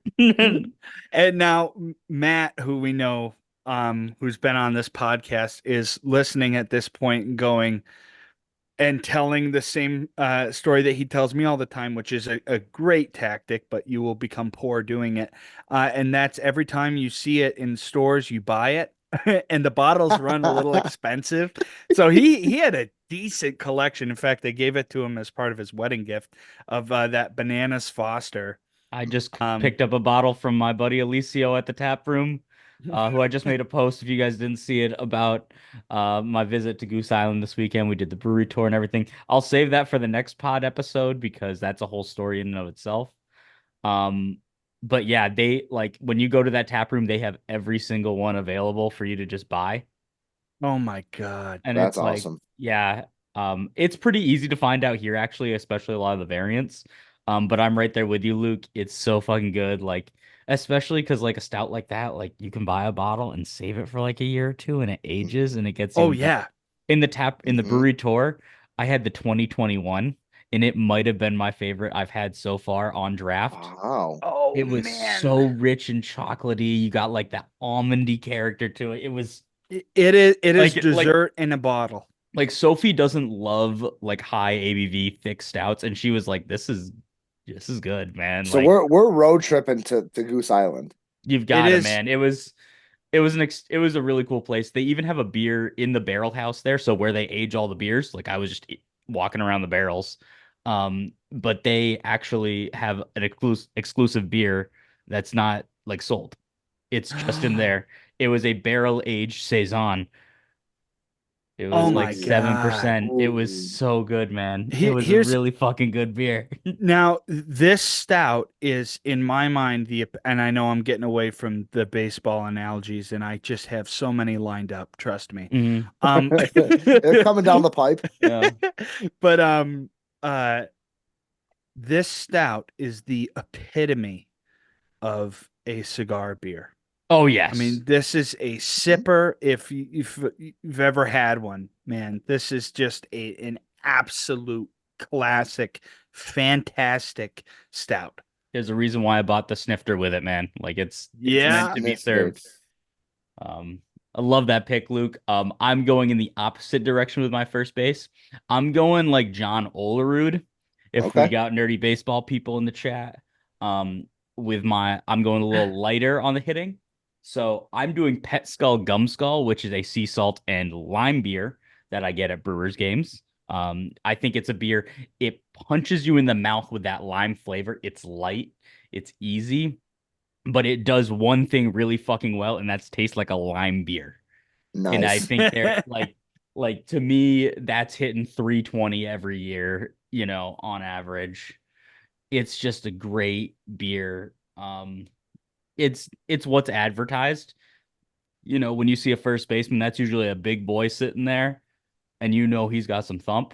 And now Matt, who we know, who's been on this podcast, is listening at this point and going and telling the same story that he tells me all the time, which is a great tactic, but you will become poor doing it. And that's every time you see it in stores, you buy it. And the bottles run a little expensive. So he had a decent collection. In fact, they gave it to him as part of his wedding gift of that Bananas Foster. I just Um, picked up a bottle from my buddy Alicio at the tap room, who I just made a post, if you guys didn't see it, about my visit to Goose Island this weekend. We did the brewery tour and everything. I'll save that for the next pod episode because that's a whole story in and of itself. Um, but yeah, they like when you go to that tap room, they have every single one available for you to just buy. oh my God. And That's it's like, awesome. yeah, it's pretty easy to find out here, actually, especially a lot of the variants. But I'm right there with you, Luke. It's so fucking good. Like, especially because like a stout like that, like you can buy a bottle and save it for like a year or two, and it ages and it gets Oh even better. yeah. In the Mm-hmm. brewery tour, I had the 2021, and it might have been my favorite I've had so far on draft. Wow. Oh It was man. so rich and chocolatey. You got like that almondy character to it. It was It is like like dessert in a bottle. like Sophie doesn't love like high ABV thick stouts, and she was like, this is good, man. So Like we're road tripping to Goose Island. you've It got it, is man. It was a really cool place. They even have a beer in the barrel house there, so where they age all the beers. Like I was just walking around the barrels. But they actually have an exclusive beer that's not like sold. It's just in there. It was a barrel aged saison. It Oh was like my Ooh, God. 7%. It was ooh, so good, man. It Here, was a here's really fucking good beer. Now, this stout is, in my mind, and I know I'm getting away from the baseball analogies, and I just have so many lined up, trust me. Mhm. Um, they're coming down the pipe. Yeah. but uh, this stout is the epitome of a cigar beer. Oh I yes. mean, this is a Mhm. sipper. If you've ever had one, man, this is just an absolute classic, fantastic stout. There's a reason why I bought the snifter with it, man. Like it's meant Yeah. to be Snifter. served. Um, I love that pick, Luke. I'm going in the opposite direction with my first base. I'm going like John Olerud, if we Okay. got nerdy baseball people in the chat. Um, I'm going a little lighter on the hitting. So I'm doing Pet Skull Gum Skull, which is a sea salt and lime beer that I get at Brewers games. I think it's a beer. It punches you in the mouth with that lime flavor. It's light, it's easy, but it does one thing really fucking well, and that's taste like a lime beer. And I Nice. think they're like to me, that's hitting 320 every year, on average. It's just a great beer. It's what's advertised. When you see a first baseman, that's usually a big boy sitting there, and he's got some thump.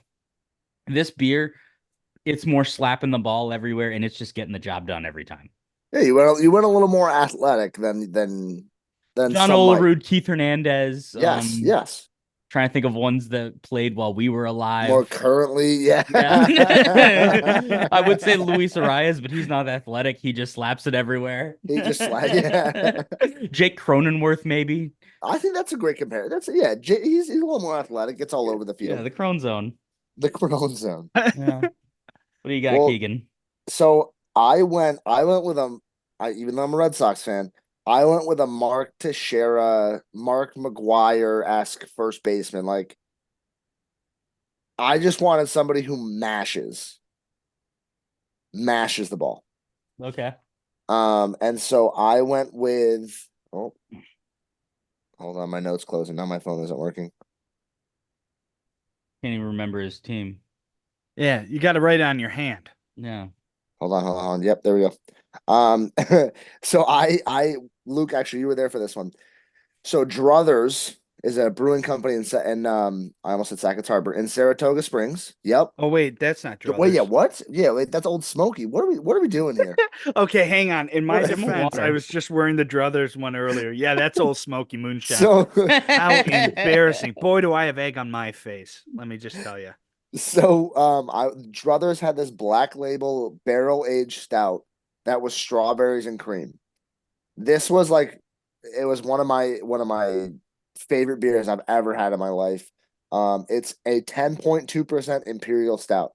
This beer, it's more slapping the ball everywhere, and it's just getting the job done every time. Yeah, you went a little more athletic than John some might. Olerud, Keith Hernandez, Yes, yes. trying to think of ones that played while we were More alive. currently, yeah. Yeah. I would say Luis Arias, but he's not athletic. He just slaps it everywhere. He just yeah. Jake Cronenworth, maybe. I think that's a great comparison. He's a little more athletic. Gets all over the Yeah, field. the Crone Zone. The Crone Zone. Yeah. What do you got, Well, Keegan? so I went with even though I'm a Red Sox fan, I went with a Mark Teixeira, Mark McGuire-esque first baseman. Like I just wanted somebody who mashes the ball. Okay. And so I went with oh, hold on, my notes closing. Now my phone isn't working. Can't even remember his team. Yeah, you got to write it on your hand. Yeah. Hold on. Yep, there we go. Um, so Luke, actually, you were there for this one. So Druthers is a brewing company in I almost said Sackets Harbor in Saratoga Springs. Yep. Oh wait, that's not Wait, yeah, Druthers. what? Yeah, wait, that's Old Smoky. What are we doing here? Okay, hang on. In my What? Different defense, I water. was just wearing the Druthers one earlier. Yeah, that's Old Smoky Moonshine. So How embarrassing. Boy, do I have egg on my face. Let me just tell you. I Druthers had this black label barrel aged stout that was strawberries and cream. This was like it was one of my favorite beers I've ever had in my life. It's a 10.2% imperial stout.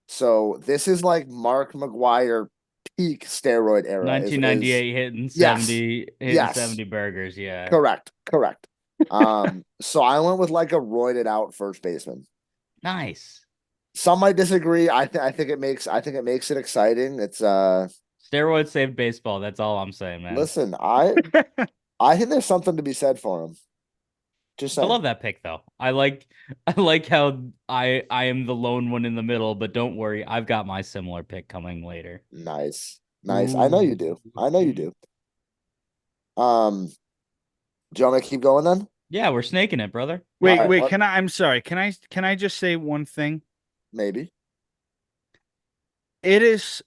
So this is like Mark McGuire peak steroid era is 1998 hitting yes. 70 hitting Yes. 70 burgers, yeah. Correct. So I went with like a roided out first baseman. Nice. Some might disagree. I think it makes it exciting. It's Steroids saved baseball. That's all I'm saying, man. listen, I think there's something to be said for him. Just I saying. love that pick though. I like how I am the lone one in the middle, but don't worry, I've got my similar pick coming later. Nice. Nice. I know you Ooh. do. I know you do. Um, do you want me to keep going then? Yeah, we're snaking it, brother. All Wait, right, wait, I'm sorry. Can I just say one thing? maybe. It is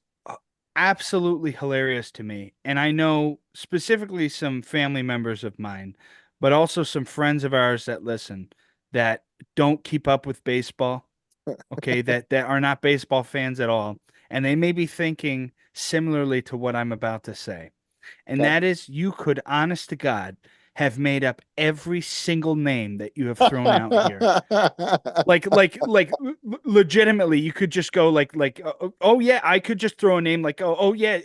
absolutely hilarious to me. And I know specifically some family members of mine, but also some friends of ours that listen that don't keep up with baseball, okay, that are not baseball fans at all. And they may be thinking similarly to what I'm about to say. And Okay. that is, you could, honest to God, have made up every single name that you have thrown out here. Legitimately, you could just go oh yeah, I could just throw a name like oh yeah,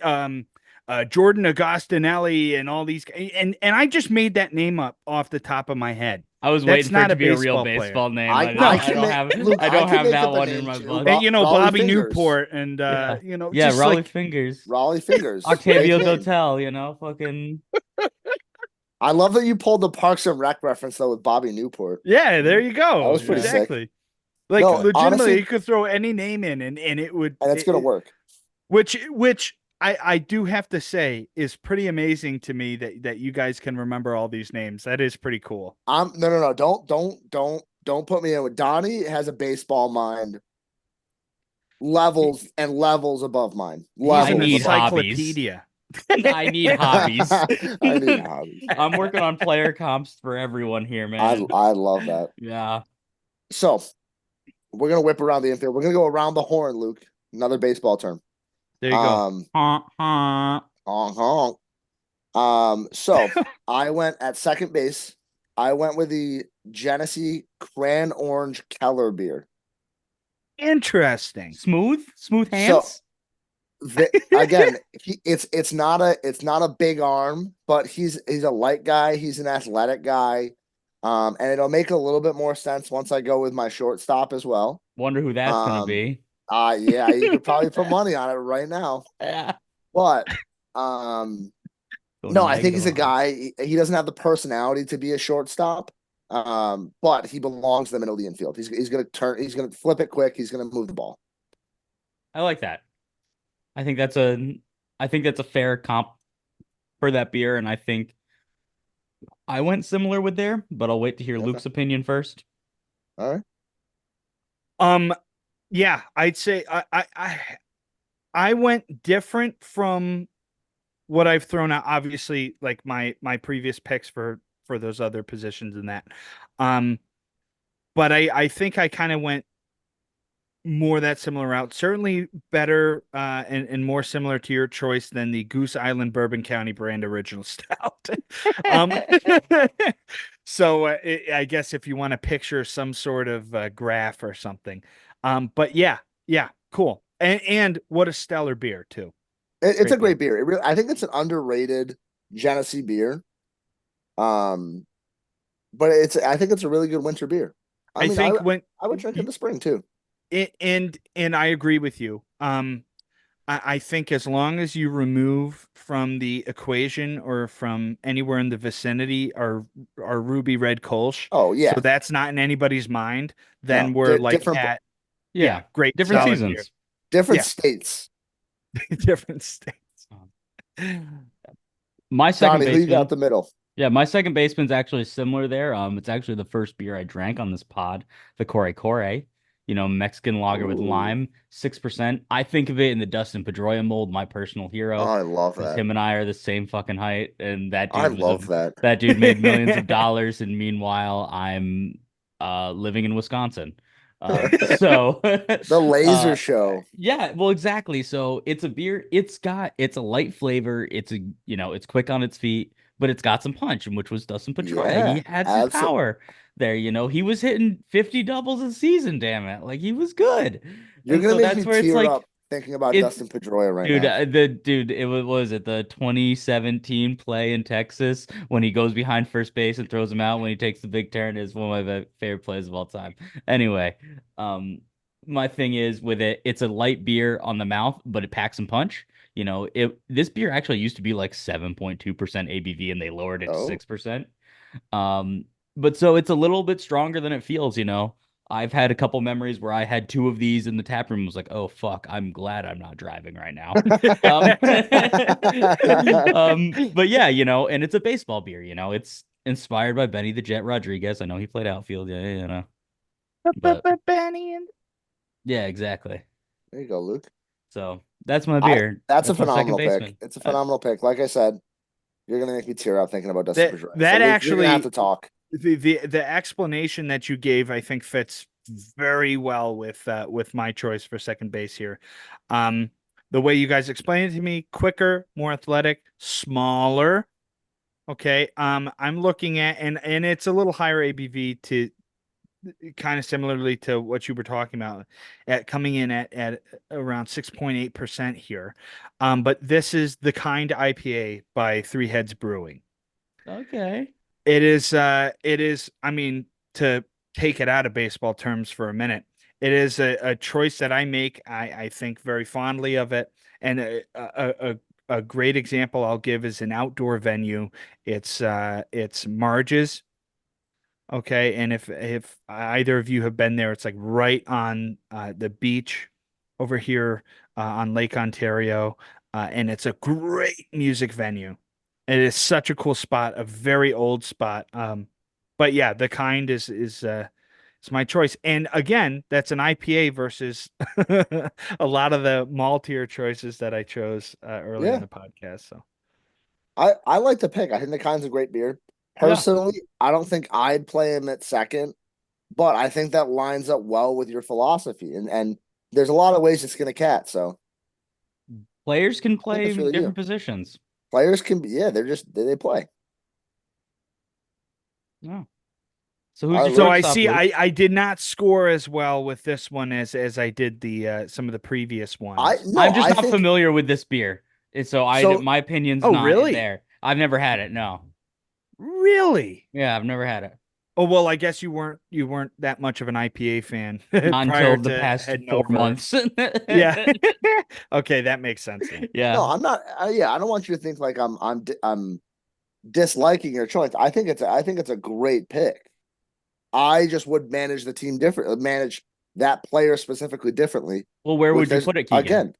Jordan Agostinelli and all these, and I just made that name up off the top of my head. I was That's waiting for it not to a be a real baseball player. baseball name. I I No, I don't I can don't make have Luke. I I don't can have make that up a one in name my too. book. and, Raleigh Bobby Fingers. Newport and Yeah. Yeah, just Raleigh like Fingers. Raleigh Fingers. Great Octavio name. Dotel, fucking I love that you pulled the Parks and Rec reference though with Bobby Newport. yeah, there you That go. was pretty sick. Exactly. Like No, legitimately, honestly, you could throw any name in and it would and it's gonna work. which I do have to say is pretty amazing to me that you guys can remember all these names. That is pretty cool. No. Don't put me in with Donnie has a baseball mind levels and levels above mine. He's I an Levels need above. hobbies. encyclopedia. I need hobbies. I need hobbies. I'm working on player comps for everyone here, man. I love that. Yeah. So we're gonna whip around the infield. We're gonna go around the horn, Luke. Another baseball term. There you go. Um, Honk, honk. honk, honk. So I went at second base. I went with the Genesee Cran Orange Keller beer. Interesting. Smooth So hands. again, it's not a big arm, but he's a light guy. He's an athletic guy. And it'll make a little bit more sense once I go with my shortstop as well. Wonder who that's gonna Um, be. yeah, you could probably put money on it right now. Yeah. But Go no, I think negative he's a odds. guy. He doesn't have the personality to be a shortstop. But he belongs in the middle of the infield. He's gonna turn. He's gonna flip it quick. He's gonna move the ball. I like that. I think that's a fair comp for that beer, and I think I went similar with there, but I'll wait to hear Okay. Luke's opinion first. All right. Yeah, I'd say I went different from what I've thrown out. Obviously, like my previous picks for those other positions and that. Um, but I think I kind of went more that similar route. Certainly better and more similar to your choice than the Goose Island Bourbon County brand original stout. um, so I guess if you want to picture some sort of graph or something. But yeah, cool. And what a stellar beer too. It's a Great beer. great beer. I think it's an underrated Genesee beer. Um, but I think it's a really good winter beer. I I mean, think when I would drink it in the spring too. and I agree with you. I think as long as you remove from the equation or from anywhere in the vicinity our ruby red Kolsch, Oh so yeah, that's not in anybody's mind, then no, we're like different at Yeah. great Different solid beer. seasons. different Yeah. states. Different states. My second Donnie, who you got baseman. the middle? Yeah, my second baseman's actually similar there. It's actually the first beer I drank on this pod, the Core Core. Mexican lager with Ooh. lime, 6%. I think of it in the Dustin Pedroia mold, my personal Oh, hero, I love because that. him and I are the same fucking height, and I love that. that dude made millions of dollars, and meanwhile I'm living in Wisconsin. So The laser uh show. yeah, well exactly. So it's a beer, it's a light flavor, it's quick on its feet, but it's got some punch, and which was Dustin Pedroia. Yeah, He had some absolutely. power there, he was hitting 50 doubles a season, damn it. Like he was good. You're And gonna so make that's me where it's tear like up thinking about it's Dustin Pedroia right dude, now. it was it the 2017 play in Texas when he goes behind first base and throws him out when he takes the big turn is one of my favorite plays of all time. Anyway, my thing is with it, it's a light beer on the mouth, but it packs some punch. This beer actually used to be like 7.2% ABV and they lowered it to Oh, 6%. Um, but so it's a little bit stronger than it feels. I've had a couple memories where I had two of these in the tap room and was like, oh fuck, I'm glad I'm not driving right now. Um, but yeah, and it's a baseball beer, it's inspired by Benny the Jet Rodriguez. I know he played outfield, yeah. But Benny and yeah, exactly. there you go, Luke. So That's my I beer. that's a That's my second phenomenal pick. baseman. It's a phenomenal pick. Like I said, you're gonna make me tear up thinking about Dusty That Pedroia. So that Luke, you're gonna have actually to talk. the explanation that you gave, I think, fits very well with my choice for second base here. Um, the way you guys explained it to me, quicker, more athletic, smaller. Okay. I'm looking at and it's a little higher ABV to kind of similarly to what you were talking about at coming in at around 6.8% here. But this is the Kind IPA by Three Heads Brewing. Okay. It is, I mean, to take it out of baseball terms for a minute, it is a choice that I make. I think very fondly of it. And a great example I'll give is an outdoor venue. It's Marge's. Okay, and if either of you have been there, it's like right on the beach over here on Lake Ontario, and it's a great music venue. It is such a cool spot, a very old spot. But yeah, the Kind is my choice. And again, that's an IPA versus a lot of the maltier choices that I chose earlier in Yeah, the podcast. So I like the pick. I think the Kind's a great beer. Yeah. Personally, I don't think I'd play him at second, but I think that lines up well with your philosophy. And there's a lot of ways to skin a cat. So Players can I think play it's really you. different positions. Players can be, yeah, they play. Yeah. So All who's right, your So Luke. I shortstop, see Luke? I did not score as well with this one as I did the some of the previous I ones. no, I'm just I not think familiar with this beer. And so so. my opinion's Oh, not really? there. I've never had it. No. Really? Yeah, I've never had it. Oh, well, I guess you weren't that much of an IPA fan Not prior until the to past heading four over. months. Yeah. Okay, that makes sense then. Yeah. No, I'm not. Yeah, I don't want you to think like I'm disliking your choice. I think it's a great pick. I just would manage the team different, manage that player specifically differently. Well, where With would you this put it, Keegan? again,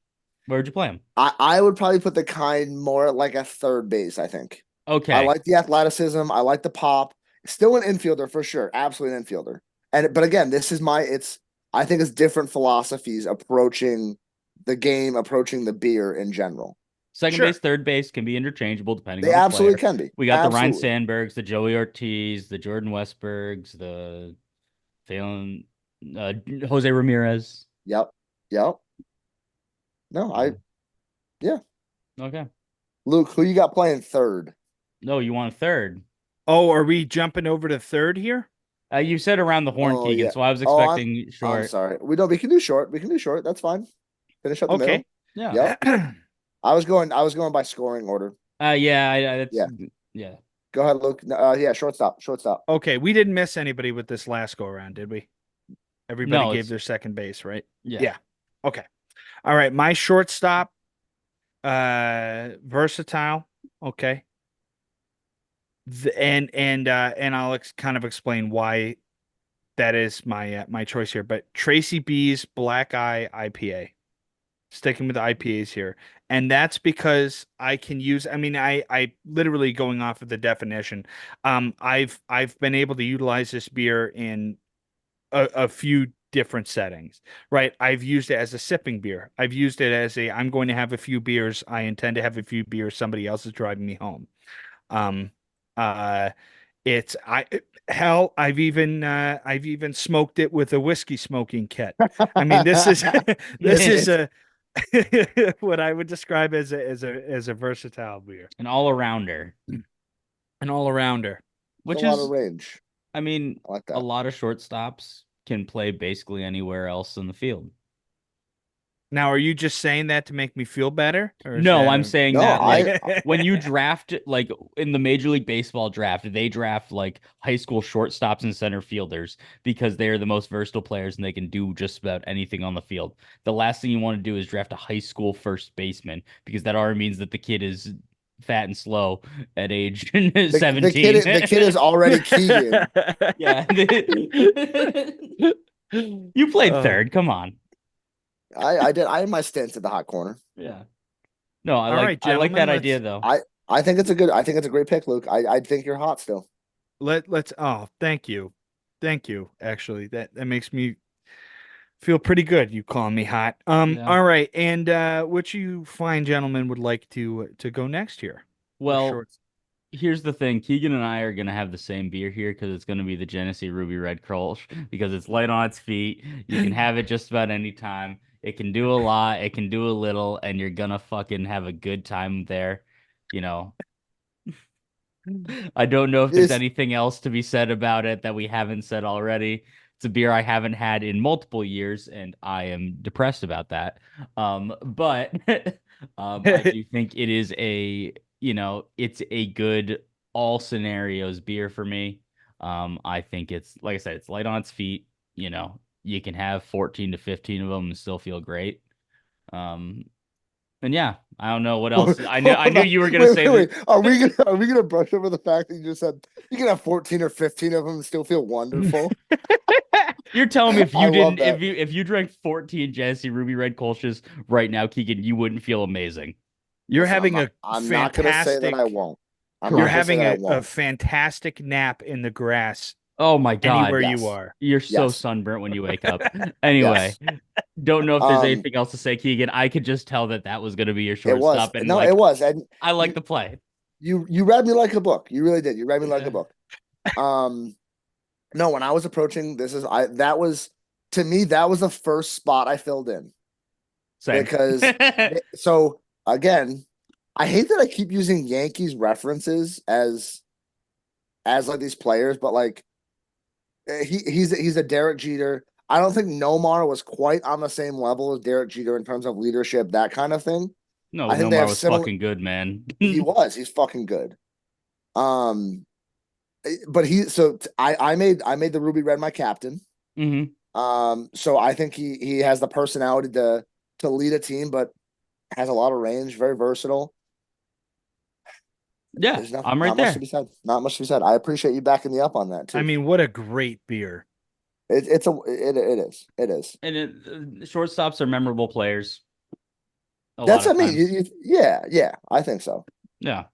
Where would you play him? I would probably put the Kind more at like a third base. I think I Okay. like the athleticism. I like the pop. Still an infielder for sure, absolutely an infielder. And but again, this is my. It's I think it's different philosophies approaching the game, approaching the beer in general. Second base, Sure. third base can be interchangeable depending They on the absolutely player. can be. We got the Ryan Absolutely. Sandbergs, the Joey Ortiz, the Jordan Westbergs, the Phelan, Jose Ramirez. Yep. Yep. No, Yeah. yeah. Okay. Luke, who you got playing third? No, you want a third. Oh, are we jumping over to third here? You said around the horn, Oh Keegan, yeah. so I was Oh, expecting I'm short. sorry. We can do short. We can do short. That's fine. Finish up the middle. Okay. Yeah. Yep. I was going by scoring order. Yeah, that's Yeah. yeah. Go ahead, Luke. Yeah, shortstop. Shortstop. Okay, we didn't miss anybody with this last go around, did we? Everybody No, gave it's their second base, right? yeah. Yeah. Okay. All right, my shortstop, versatile. Okay. And I'll kind of explain why that is my choice here. But Tracy B's Black Eye IPA. Sticking with the IPAs here. And that's because I can use, I mean, I literally going off of the definition. I've been able to utilize this beer in a few different settings, right? I've used it as a sipping beer. I've used it as I'm going to have a few beers. I intend to have a few beers. Somebody else is driving me home. Um, uh, it's I hell, I've even smoked it with a whiskey smoking kit. I mean, this is this is a what I would describe as a versatile beer, An all-arounder, an all arounder. It's a which lot of is, range. I mean, I like a that. lot of shortstops can play basically anywhere else in the field. Now, are you just saying that to make me feel better, or is No, that I'm a saying No, that like I when you draft like in the Major League Baseball draft, they draft like high school shortstops and center fielders because they're the most versatile players and they can do just about anything on the field. The last thing you want to do is draft a high school first baseman because that already means that the kid is fat and slow at age the 17. kid is already Keegan. Yeah. You played Oh, third. Come on. I had my stints at the hot corner. Yeah. No, all right, I like gentlemen. that idea though. I think it's a great pick, Luke. I think you're hot still. Let's. Oh, thank you, actually, that makes me Feel pretty good. You calling me hot. Yeah. All right. And which you fine gentlemen would like to go next here? For Well, shorts. here's the thing. Keegan and I are gonna have the same beer here because it's gonna be the Genesee Ruby Red Kolsch because it's light on its feet. You can have it just about any time. It can do a lot, it can do a little, and you're gonna fucking have a good time there. You know, I don't know if there's This anything else to be said about it that we haven't said already. It's a beer I haven't had in multiple years, and I am depressed about that. But I do think it is it's a good all scenarios beer for me. I think it's like I said, it's light on its feet. You can have 14 to 15 of them and still feel great. Um, and yeah, I don't know what else. I Hold knew on. you were gonna Wait, say wait, that. wait. Are we gonna brush over the fact that you just said you can have 14 or 15 of them and still feel wonderful? You're telling me if I you love didn't, that. if you drank 14 Genesee Ruby Red Kolsch's right now, Keegan, you wouldn't feel amazing. You're Listen, having a I'm not gonna say that I fantastic. won't. I'm You're not gonna Correct. say having that I a won't. fantastic nap in the grass Oh my God. anywhere you Yes. are. You're so Yes. sunburnt when you wake up. Anyway, Yes. don't know if there's Um, anything else to say, Keegan. I could just tell that that was going to be your it was. shortstop, and No, it like was. And I like you the play. you read me like a book. You really did. You read me like a Yeah. book. Um, no, when I was approaching, this is I that was to me, that was the first spot I filled in Same. because so again, I hate that I keep using Yankees references as like these players, but like he's a Derek Jeter. I don't think Nomar was quite on the same level as Derek Jeter in terms of leadership, that kind of thing. No, I think they Nomar have was similar. fucking good, man. He's fucking good. Um, but I made the Ruby Red my captain. hmm So I think he has the personality to lead a team, but has a lot of range, very versatile. Yeah, There's I'm right not much to there. be said. Not much to be said. I appreciate you backing me up on that I too. mean, what a great beer. It is. And shortstops are memorable players a lot That's of I mean times. yeah, I think so. Yeah.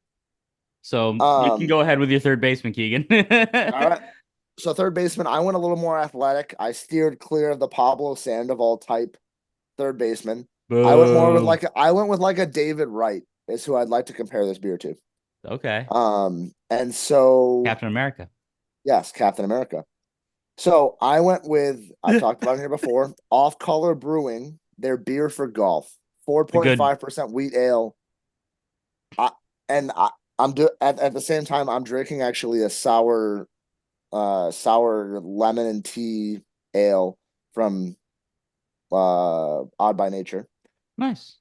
So you can Um, go ahead with your third baseman, Keegan. all right. So third baseman, I went a little more athletic. I steered clear of the Pablo Sandoval type third baseman. Boo. I went with like a David Wright is who I'd like to compare this beer to. Okay. And so Captain America. yes, Captain America. So I went with I've talked about it here before. Off Color Brewing, their beer for golf, The good. 4.5% wheat ale. I, and I'm at the same time I'm drinking actually a sour lemon and tea ale from Odd by Nature. Nice.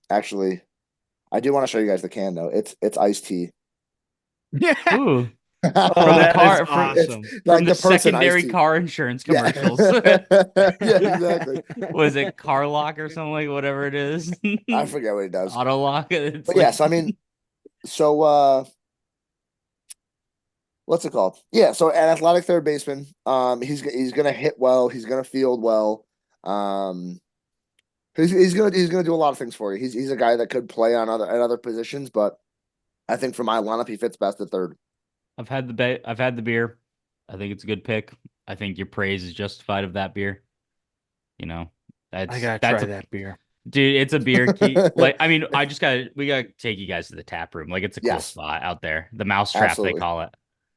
Actually, I do want to show you guys the can though. It's iced tea. Ooh. Oh, From the that is car It's awesome. from like the the person iced secondary tea. car insurance Yeah. commercials. Yeah, exactly. Was it car lock or something like whatever it is? I forget what he does. Auto lock. It's But like yes, I mean, so what's it called? Yeah, so an athletic third baseman. He's gonna hit well, he's gonna field well. Um he's gonna do a lot of things for you. He's a guy that could play on other positions, but I think for my lineup he fits best at third. I've had the beer. I think it's a good pick. I think your praise is justified of that beer. You know, I that's gotta that's try a that bear. dude. It's a beer key. Like I mean, we gotta take you guys to the tap room. Like it's a cool Yes, spot out there. The mousetrap they absolutely. call it.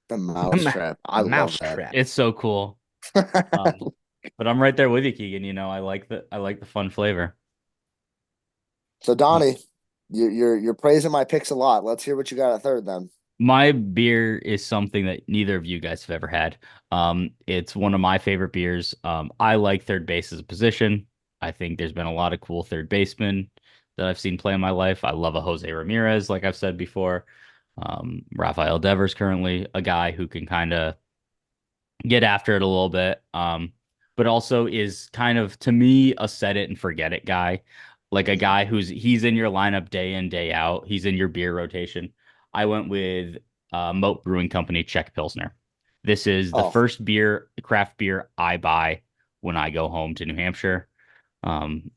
The The, mouse trap. I love that. mousetrap. It's so cool. Um, but I'm right there with you, Keegan. I like the fun flavor. So Donnie, you're praising my picks a lot. Let's hear what you got at third then. My beer is something that neither of you guys have ever had. It's one of my favorite beers. I like third base as a position. I think there's been a lot of cool third basemen that I've seen play in my life. I love a Jose Ramirez, like I've said before. Rafael Devers currently a guy who can kind of get after it a little bit. But also is kind of to me a set it and forget it guy. Like a Mhm. guy he's in your lineup day in, day out. He's in your beer rotation. I went with Moat Brewing Company Czech Pilsner. This is the Oh, first craft beer I buy when I go home to New Hampshire.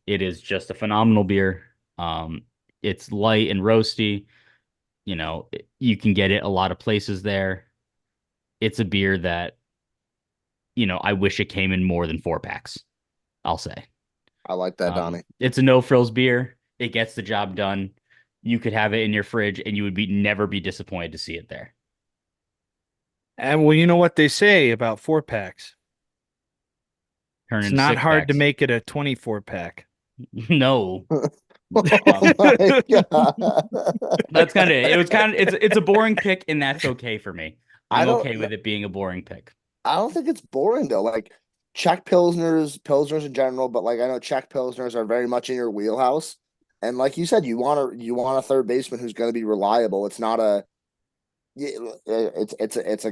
It is just a phenomenal beer. It's light and roasty. You can get it a lot of places there. It's a beer that I wish it came in more than 4 packs. I'll say. I like that, Donnie. It's a no frills beer. It gets the job done. You could have it in your fridge and you would be never be disappointed to see it there. And well, you know what they say about 4 packs. Turn It's into not six hard to packs. make it a 24 pack. No. Oh my God. That's kind of it. It was kind of it's a boring pick, and that's okay for me. I I'm don't okay with it being a boring pick. I don't think it's boring though. Like Czech Pilsners in general, but like I know Czech Pilsners are very much in your wheelhouse. And like you said, you want a third baseman who's going to be reliable. It's not a it's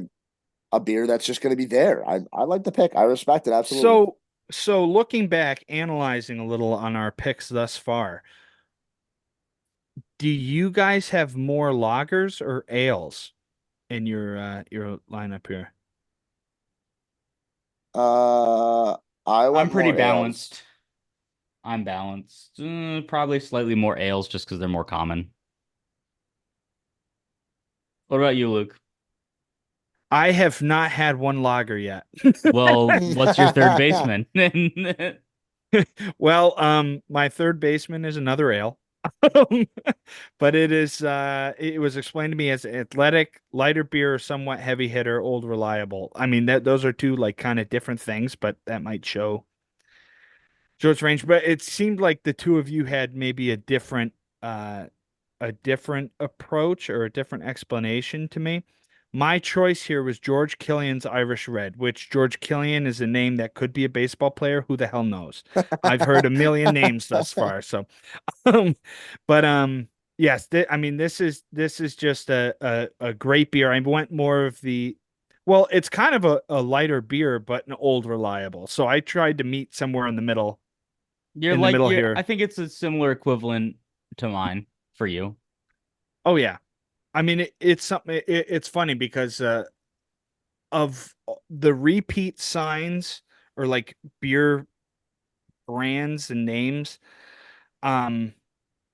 a beer that's just going to be there. I like the pick. I respect it absolutely. So, so looking back, analyzing a little on our picks thus far, do you guys have more lagers or ales in your lineup here? Uh, I I'm went pretty more ales. balanced. I'm balanced. Probably slightly more ales just because they're more common. What about you, Luke? I have not had one lager yet. Well, what's your third baseman? Well, my third baseman is another ale. But it was explained to me as athletic, lighter beer, somewhat heavy hitter, old reliable. I mean that those are two like kind of different things, but that might show its range. But it seemed like the two of you had maybe uh a different approach or a different explanation to me. My choice here was George Killian's Irish Red, which George Killian is a name that could be a baseball player. Who the hell knows? I've heard a million names thus far. So, um, but yes, I mean this is just a great beer. I went more of the, well, it's kind of a lighter beer, but an old reliable. So I tried to meet somewhere You're in the like middle you're. I here. think it's a similar equivalent to mine for you. Oh yeah. I mean, it's something. It's funny because of the repeat signs or like beer brands and names um,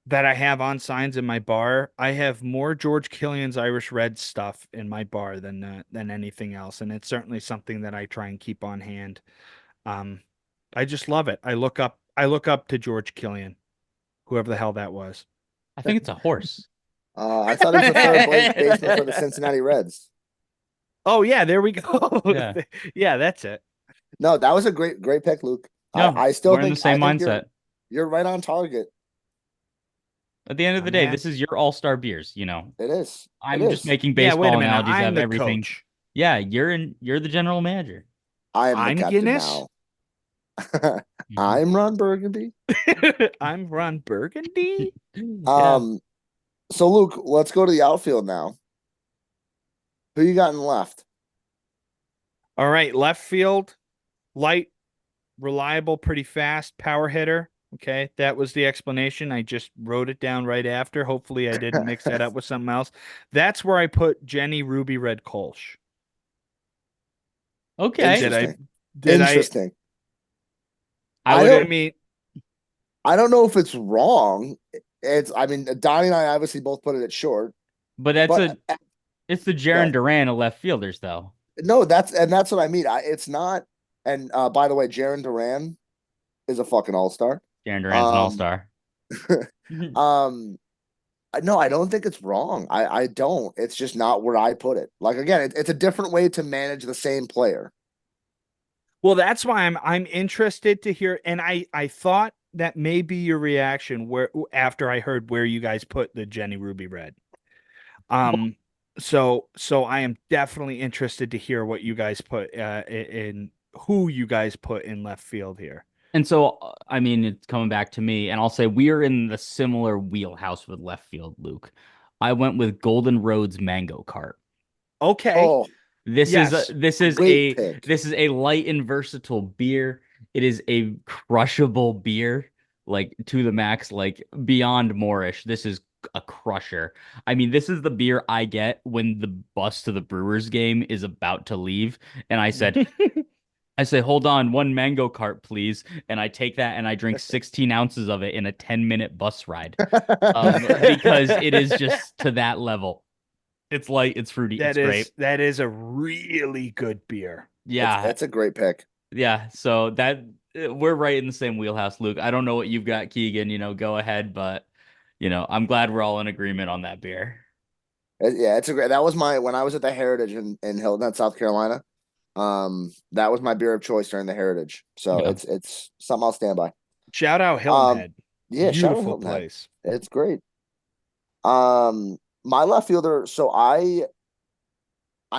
that I have on signs in my bar. I have more George Killian's Irish Red stuff in my bar than anything else, and it's certainly something that I try and keep on hand. Um, I just love it. I look up to George Killian, whoever the hell that was. I think it's a horse. I thought he was the baseman for the Cincinnati Reds. Oh yeah, there we go. Yeah. Yeah, that's it. No, that was a great pick, Luke. No, I still we're in the think I same think you're mindset. you're right on target. At the end of the I'm day, happy. this is your all-star beers, you know. It is. It I'm just is. making Yeah, wait a baseball minute. analogies I'm of the everything. coach. Yeah, you're the general manager. I am the I'm captain Guinness. now. Mhm. I'm Ron Burgundy. I'm Ron Burgundy. Yeah. Um, so Luke, let's go to the outfield now. Who you got in left? All right, left field, light, reliable, pretty fast, power hitter. Okay, that was the explanation. I just wrote it down right after. Hopefully, I didn't mix that up with something else. That's where I put Jenny Ruby Red Kolsch. Okay. Did I? Interesting. Did I? Interesting. I I would I don't mean, I don't know if it's wrong. I mean Donnie and I obviously both put it at short, but but it's the Jaron but Duran of left fielders though. no, that's what I mean. It's not. And by the way, Jaron Duran is a fucking all-star. Jaron Duran's an Um, all-star. um, no, I don't think it's wrong. I don't. It's just not where I put it. Like again, it's a different way to manage the same player. well, that's why I'm interested to hear. And I thought that may be your reaction where after I heard where you guys put the Jenny Ruby Red. Um, so I am definitely interested to hear what you guys put in who you guys put in left field here. And so, I mean, it's coming back to me, and I'll say we are in the similar wheelhouse with left field, Luke. I went with Golden Road's Mango Cart. Okay. Oh, This is a Yes. great pick. this is a light and versatile beer. It is a crushable beer, like to the max, like beyond Moorish. This is a crusher. I mean, this is the beer I get when the bus to the Brewers game is about to leave, and I say, hold on, one mango cart, please. And I take that and I drink 16 ounces of it in a 10-minute bus ride. Because it is just to that level. It's light, it's fruity, it's That great. is a really good beer. It's Yeah, it's a great pick. yeah. So that we're right in the same wheelhouse, Luke. I don't know what you've got, Keegan. Go ahead, but I'm glad we're all in agreement on that beer. Yeah, it's a great. That was my when I was at the Heritage in Hilton, Head, South Carolina. That was my beer of choice during the Heritage. So Yeah. it's something I'll stand by. Shout out Hilton Um, Head. yeah, shout out Beautiful Hilton Head. place. It's great. My left fielder. So I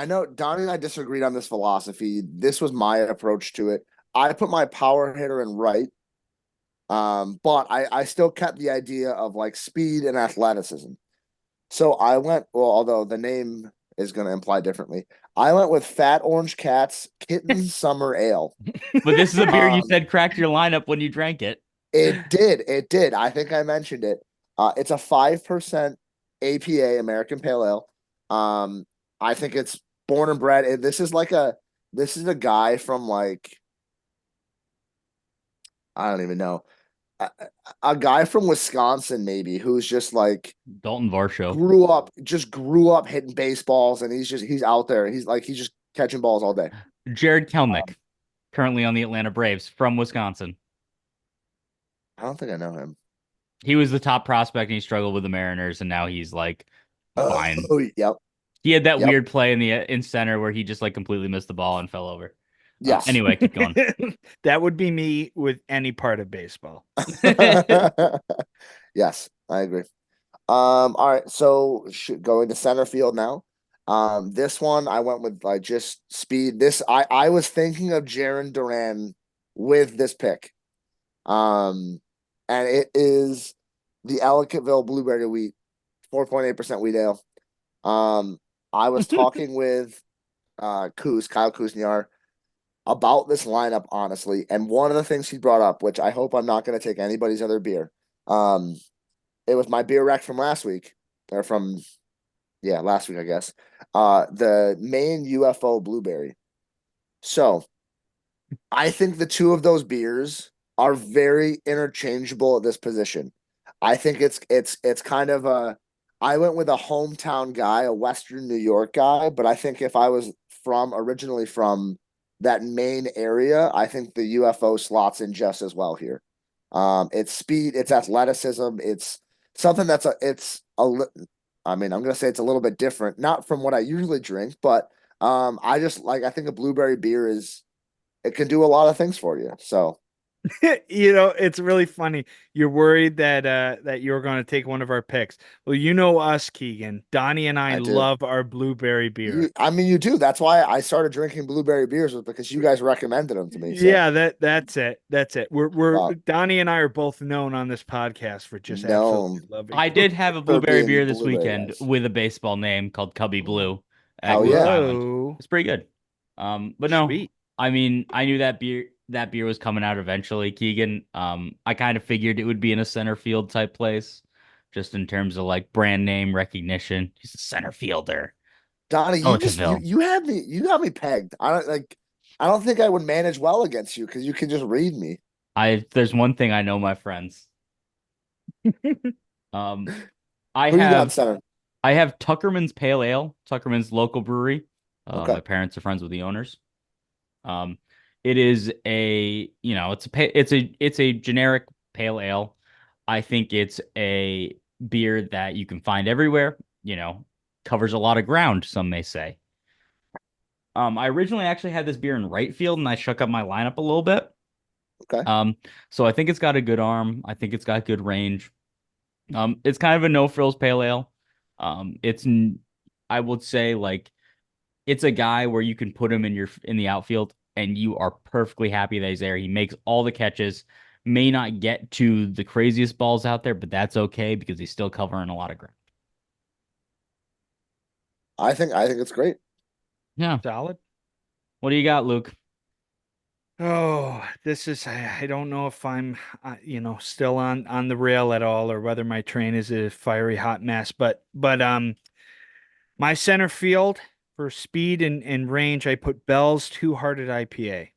know Donnie and I disagreed on this philosophy. This was my approach to it. I put my power hitter in right. But I still kept the idea of like speed and athleticism. So I went, well, although the name is going to imply differently, I went with Fat Orange Cat's Kitten Summer Ale. But this is a beer you Um, said cracked your lineup when you drank it. it did. I think I mentioned it. It's a 5% APA American Pale Ale. I think it's born and bred. This is a guy from like, I don't even know, a, a guy from Wisconsin maybe who's just like Dalton Varsho. grew up hitting baseballs, and he's out there. He's just catching balls all day. Jared Um, Kelnick, currently on the Atlanta Braves from Wisconsin. I don't think I know him. He was the top prospect and he struggled with the Mariners, and now he's like fine. Oh, yep, He had that yep, weird play in center where he just like completely missed the ball and fell over. yes. Anyway, keep going. That would be me with any part of baseball. Yes, I agree. All right, so going to center field now. This one I went with like just speed. I was thinking of Jaron Duran with this pick. Um, and it is the Ellicottville Blueberry Wheat, 4.8% wheat ale. I was talking with Kyle Kuzniar about this lineup, honestly, and one of the things he brought up, which I hope I'm not going to take anybody's other beer. Um, it was my beer rack from last week, or from last week, I guess. The Maine UFO Blueberry. So I think the two of those beers are very interchangeable at this position. I think it's kind of a I went with a hometown guy, a Western New York guy, but I think if I was originally from that Maine area, I think the UFO slots in just as well here. It's speed, it's athleticism, it's something that's I mean, I'm gonna say it's a little bit different, not from what I usually drink, but I think a blueberry beer it can do a lot of things for you. So It's really funny. You're worried that you're going to take one of our picks. Well, you know us, Keegan. Donnie and I I do. love our blueberry beer. I mean, you do. That's why I started drinking blueberry beers was because you guys recommended them to me. So, Yeah, that's it. That's it. We're uh, Donnie and I are both known on this podcast for just absolutely known loving. I did have a for blueberry being beer this blueberry weekend guys. with a baseball name called Cubby Blue at Hell Goose yeah. Island. Whoa, It's pretty good. But no, sweet. I mean, I knew that beer was coming out eventually, Keegan. I kind of figured it would be in a center field type place, just in terms of like brand name recognition. He's a center fielder. Donnie, Ellicottville. you got me pegged. I don't think I would manage well against you because you can just read me. There's one thing I know, my friends. Um, I Who you got in have center? I have Tuckerman's Pale Ale, Tuckerman's local brewery. Okay. My parents are friends with the owners. Um, it is it's a generic pale ale. I think it's a beer that you can find everywhere. Covers a lot of ground, some may say. I originally actually had this beer in right field, and I shook up my lineup a little bit. Okay. So I think it's got a good arm. I think it's got good range. It's kind of a no frills pale ale. I would say like it's a guy where you can put him in the outfield and you are perfectly happy that he's there. He makes all the catches, may not get to the craziest balls out there, but that's okay because he's still covering a lot of ground. I think it's great. Yeah. Solid. What do you got, Luke? Oh, this is I don't know if I'm still on the rail at all or whether my train is a fiery hot mess, but my center field for speed and range, I put Bell's Two Hearted IPA.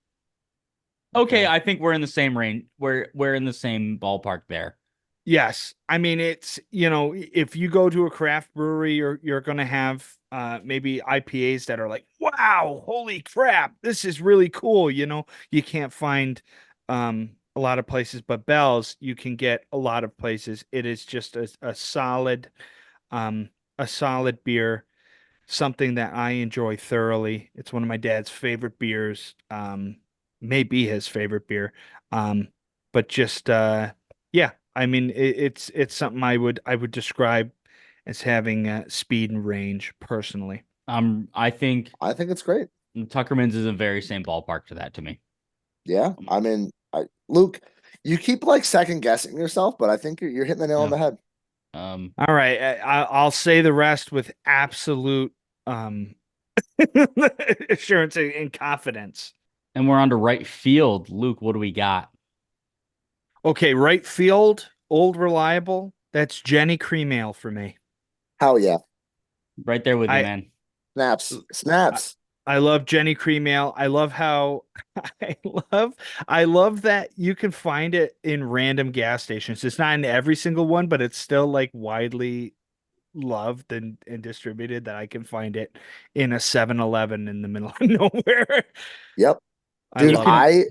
Okay, Okay. I think we're in the same range. We're in the same ballpark there. Yes. I mean, it's, if you go to a craft brewery, you're going to have maybe IPAs that are like, wow, holy crap, this is really cool. You can't find a lot of places, but Bell's you can get a lot of places. It is just um, a solid beer, something that I enjoy thoroughly. It's one of my dad's favorite beers. Maybe his favorite beer. Um, but just yeah, I mean it's something I would describe as having speed and range personally. I think I think it's great. Tuckerman's is a very same ballpark to that to me. Yeah. I mean, Luke, you keep like second guessing yourself, but I think you're hitting the nail on Yeah. the head. All right, I'll say the rest with absolute um assurance and confidence. And we're on to right field. Luke, what do we got? Okay, right field, old reliable. That's Jenny Cream Ale for me. Hell yeah. Right there with you, I man. Snaps. I, Snaps. I love Jenny Cream Ale. I love how I love I love that you can find it in random gas stations. It's not in every single one, but it's still like widely loved and distributed that I can find it in a 7-Eleven in the middle of nowhere. Yep. I Dude, You love it. can,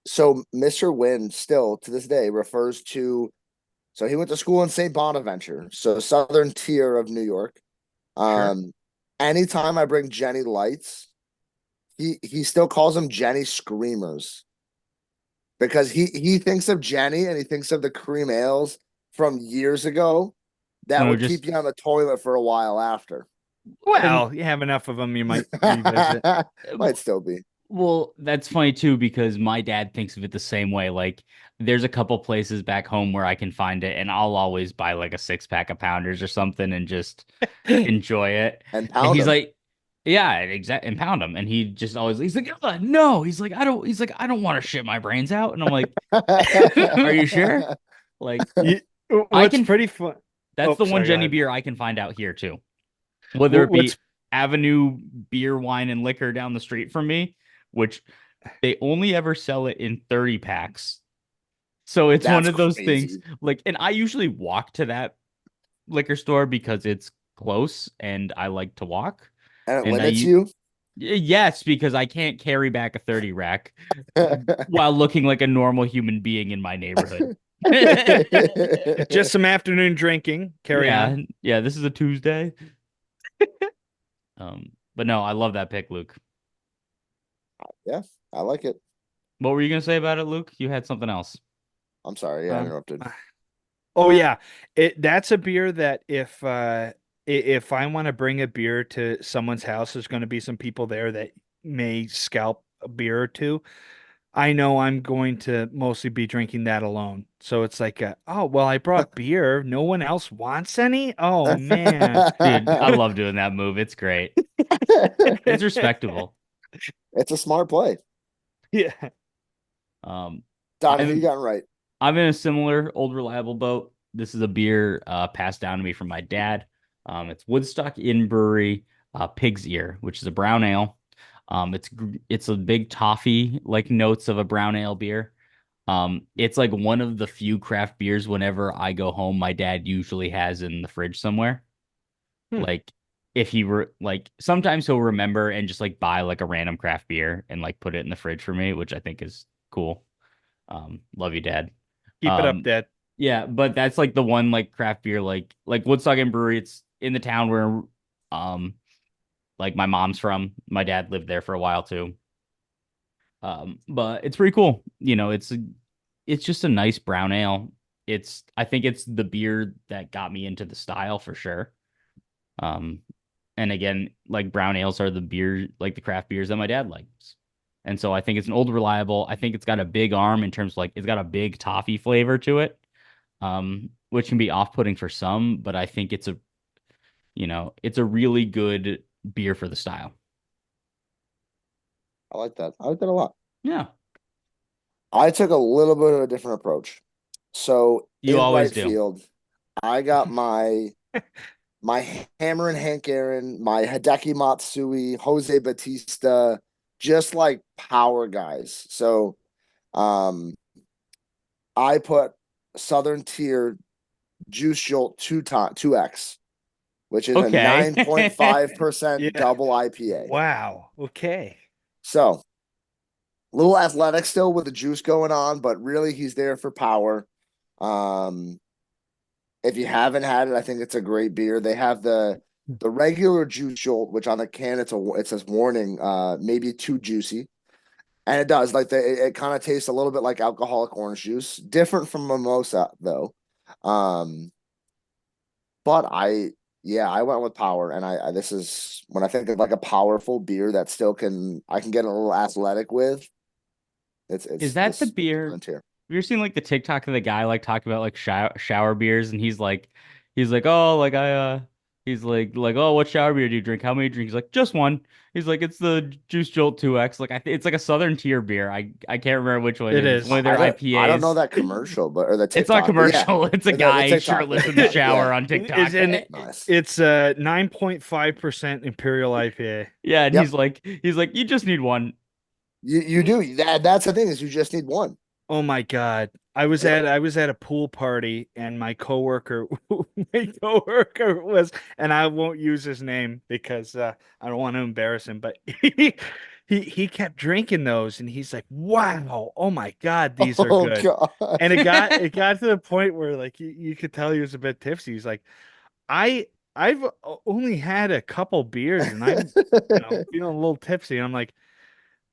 so Mr. Wynn still to this day refers to, so he went to school in St. Bonaventure, so southern tier of New York. Sure. Um, anytime I bring Jenny Lights, he still calls them Jenny Screamers because he thinks of Jenny and he thinks of the cream ales from years ago that when we're would just keep you on the toilet for a while after. and Well, you have enough of them, you might revisit. Might still be. well, that's funny too because my dad thinks of it the same way. Like, there's a couple places back home where I can find it, and I'll always buy like a 6 pack of Pounders or something and just enjoy it. And And pound he's them. like, "Yeah, exactly," and pound them. And he just always he's like, "No," he's like, "I don't." He's like, "I don't want to shit my brains out." And I'm like, "Are you sure?" Like, You, I what's can. pretty fun. That's Oh, the one sorry, go Jenny ahead. beer I can find out here too. Whether it What's be Avenue Beer, Wine, and Liquor down the street from me, which they only ever sell it in 30 packs. So it's one That's of those things crazy. like, and I usually walk to that liquor store because it's close and I like to walk. And it And limits you. yes, because I can't carry back a 30 rack while looking like a normal human being in my neighborhood. just some afternoon drinking? Carry Yeah, on. yeah, this is a Tuesday. But no, I love that pick, Luke. Yeah, I like it. What were you gonna say about it, Luke? You had something else. I'm sorry. Yeah, I Um, interrupted. oh yeah, that's a beer that if I want to bring a beer to someone's house, there's going to be some people there that may scalp a beer or two. I know I'm going to mostly be drinking that alone. So it's like, oh, well, I brought beer. No one else wants any? Oh, man. Dude, I love doing that move. It's great. It's respectable. It's a smart play. Yeah. Um, Donnie, who you I'm got right? I'm in a similar old reliable boat. This is a beer passed down to me from my dad. It's Woodstock Inn Brewery Pig's Ear, which is a brown ale. It's a big toffee like notes of a brown ale beer. It's like one of the few craft beers whenever I go home, my dad usually has in the fridge somewhere. Hmm. Like if he were like sometimes he'll remember and just like buy like a random craft beer and like put it in the fridge for me, which I think is cool. Love you, Dad. Keep it up, Um, Dad. yeah, but that's like the one like craft beer like Woodstock and Brewery. It's in the town where um like my mom's from. My dad lived there for a while too. But it's pretty cool. It's just a nice brown ale. I think it's the beer that got me into the style for sure. Um, and again, like brown ales are the beer, like the craft beers that my dad likes. And so I think it's an old reliable. I think it's got a big arm in terms of like it's got a big toffee flavor to it, which can be off-putting for some, but I think it's a really good beer for the style. I like that. I like that a lot. Yeah, I took a little bit of a different approach. So you in always right do. field, I got my Hammer and Hank Aaron, my Hideki Matsui, Jose Batista, just like power guys. So um I put Southern Tier Juice Jolt 2X, which is a Okay. 9.5% Yeah. double IPA. Wow. Okay. So little athletic still with the juice going on, but really he's there for power. Um, if you haven't had it, I think it's a great beer. They have the regular juice jolt, which on the can it says warning, maybe too juicy. And it does like it kind of tastes a little bit like alcoholic orange juice, different from mimosa though. Um, but I went with power, and I this is when I think of like a powerful beer that still I can get a little athletic with. Is It's that the this beer? blend here. Have you ever seen like the TikTok of the guy like talking about like shower beers, and he's like, oh, like he's like, oh, what shower beer do you drink? How many drinks? He's like, just one. He's like, it's the Juice Jolt 2X. Like it's like a Southern Tier beer. I can't remember which one it It is. It's one is. of their I don't know IPAs. that commercial, but or the It's not a TikTok, but yeah, commercial. It's a the guy TikTok, shirtless in the yeah, shower on Is TikTok. in nice. it's a 9.5% Imperial IPA. Yeah, and Yep, he's like, you just need one. you do that's the thing is you just need one. Oh my God. Yep. I was at a pool party and my coworker my coworker was, and I won't use his name because I don't want to embarrass him, but he kept drinking those and he's like, "Wow, oh my God, these are Oh good." God. And it got to the point where like you could tell he was a bit tipsy. He's like, "I I've only had a couple beers and I'm, feeling a little tipsy." And I'm like,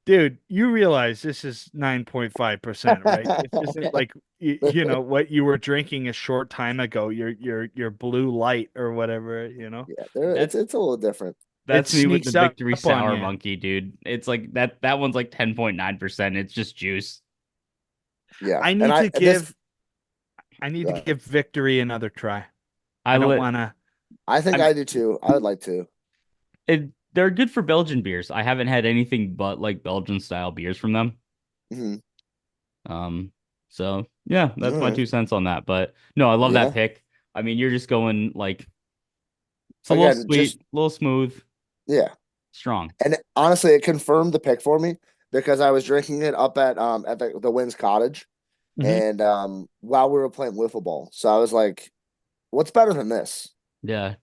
dude, you realize this is 9.5%, right? This isn't like what you were drinking a short time ago, your blue light or whatever, Yeah, That it's a little different. it that's me with the sneaks up Victory on Sour you. Monkey, dude. It's like that one's like 10.9%. It's just juice. Yeah, I and need to give I need go to ahead. give Victory another try. I I don't let want to. I think I'm I do too. I would like to. they're good for Belgian beers. I haven't had anything but like Belgian style beers from them. Mhm. Um, so yeah, All that's my right. 2 cents on that. But no, I love that Yeah. pick. I mean, you're just going like it's a little Again, sweet, just a little smooth, yeah. strong. And honestly, it confirmed the pick for me because I was drinking it up at the Wynn's Cottage, Mhm. and while we were playing wiffle ball, so I was like, "What's better than this?" Yeah.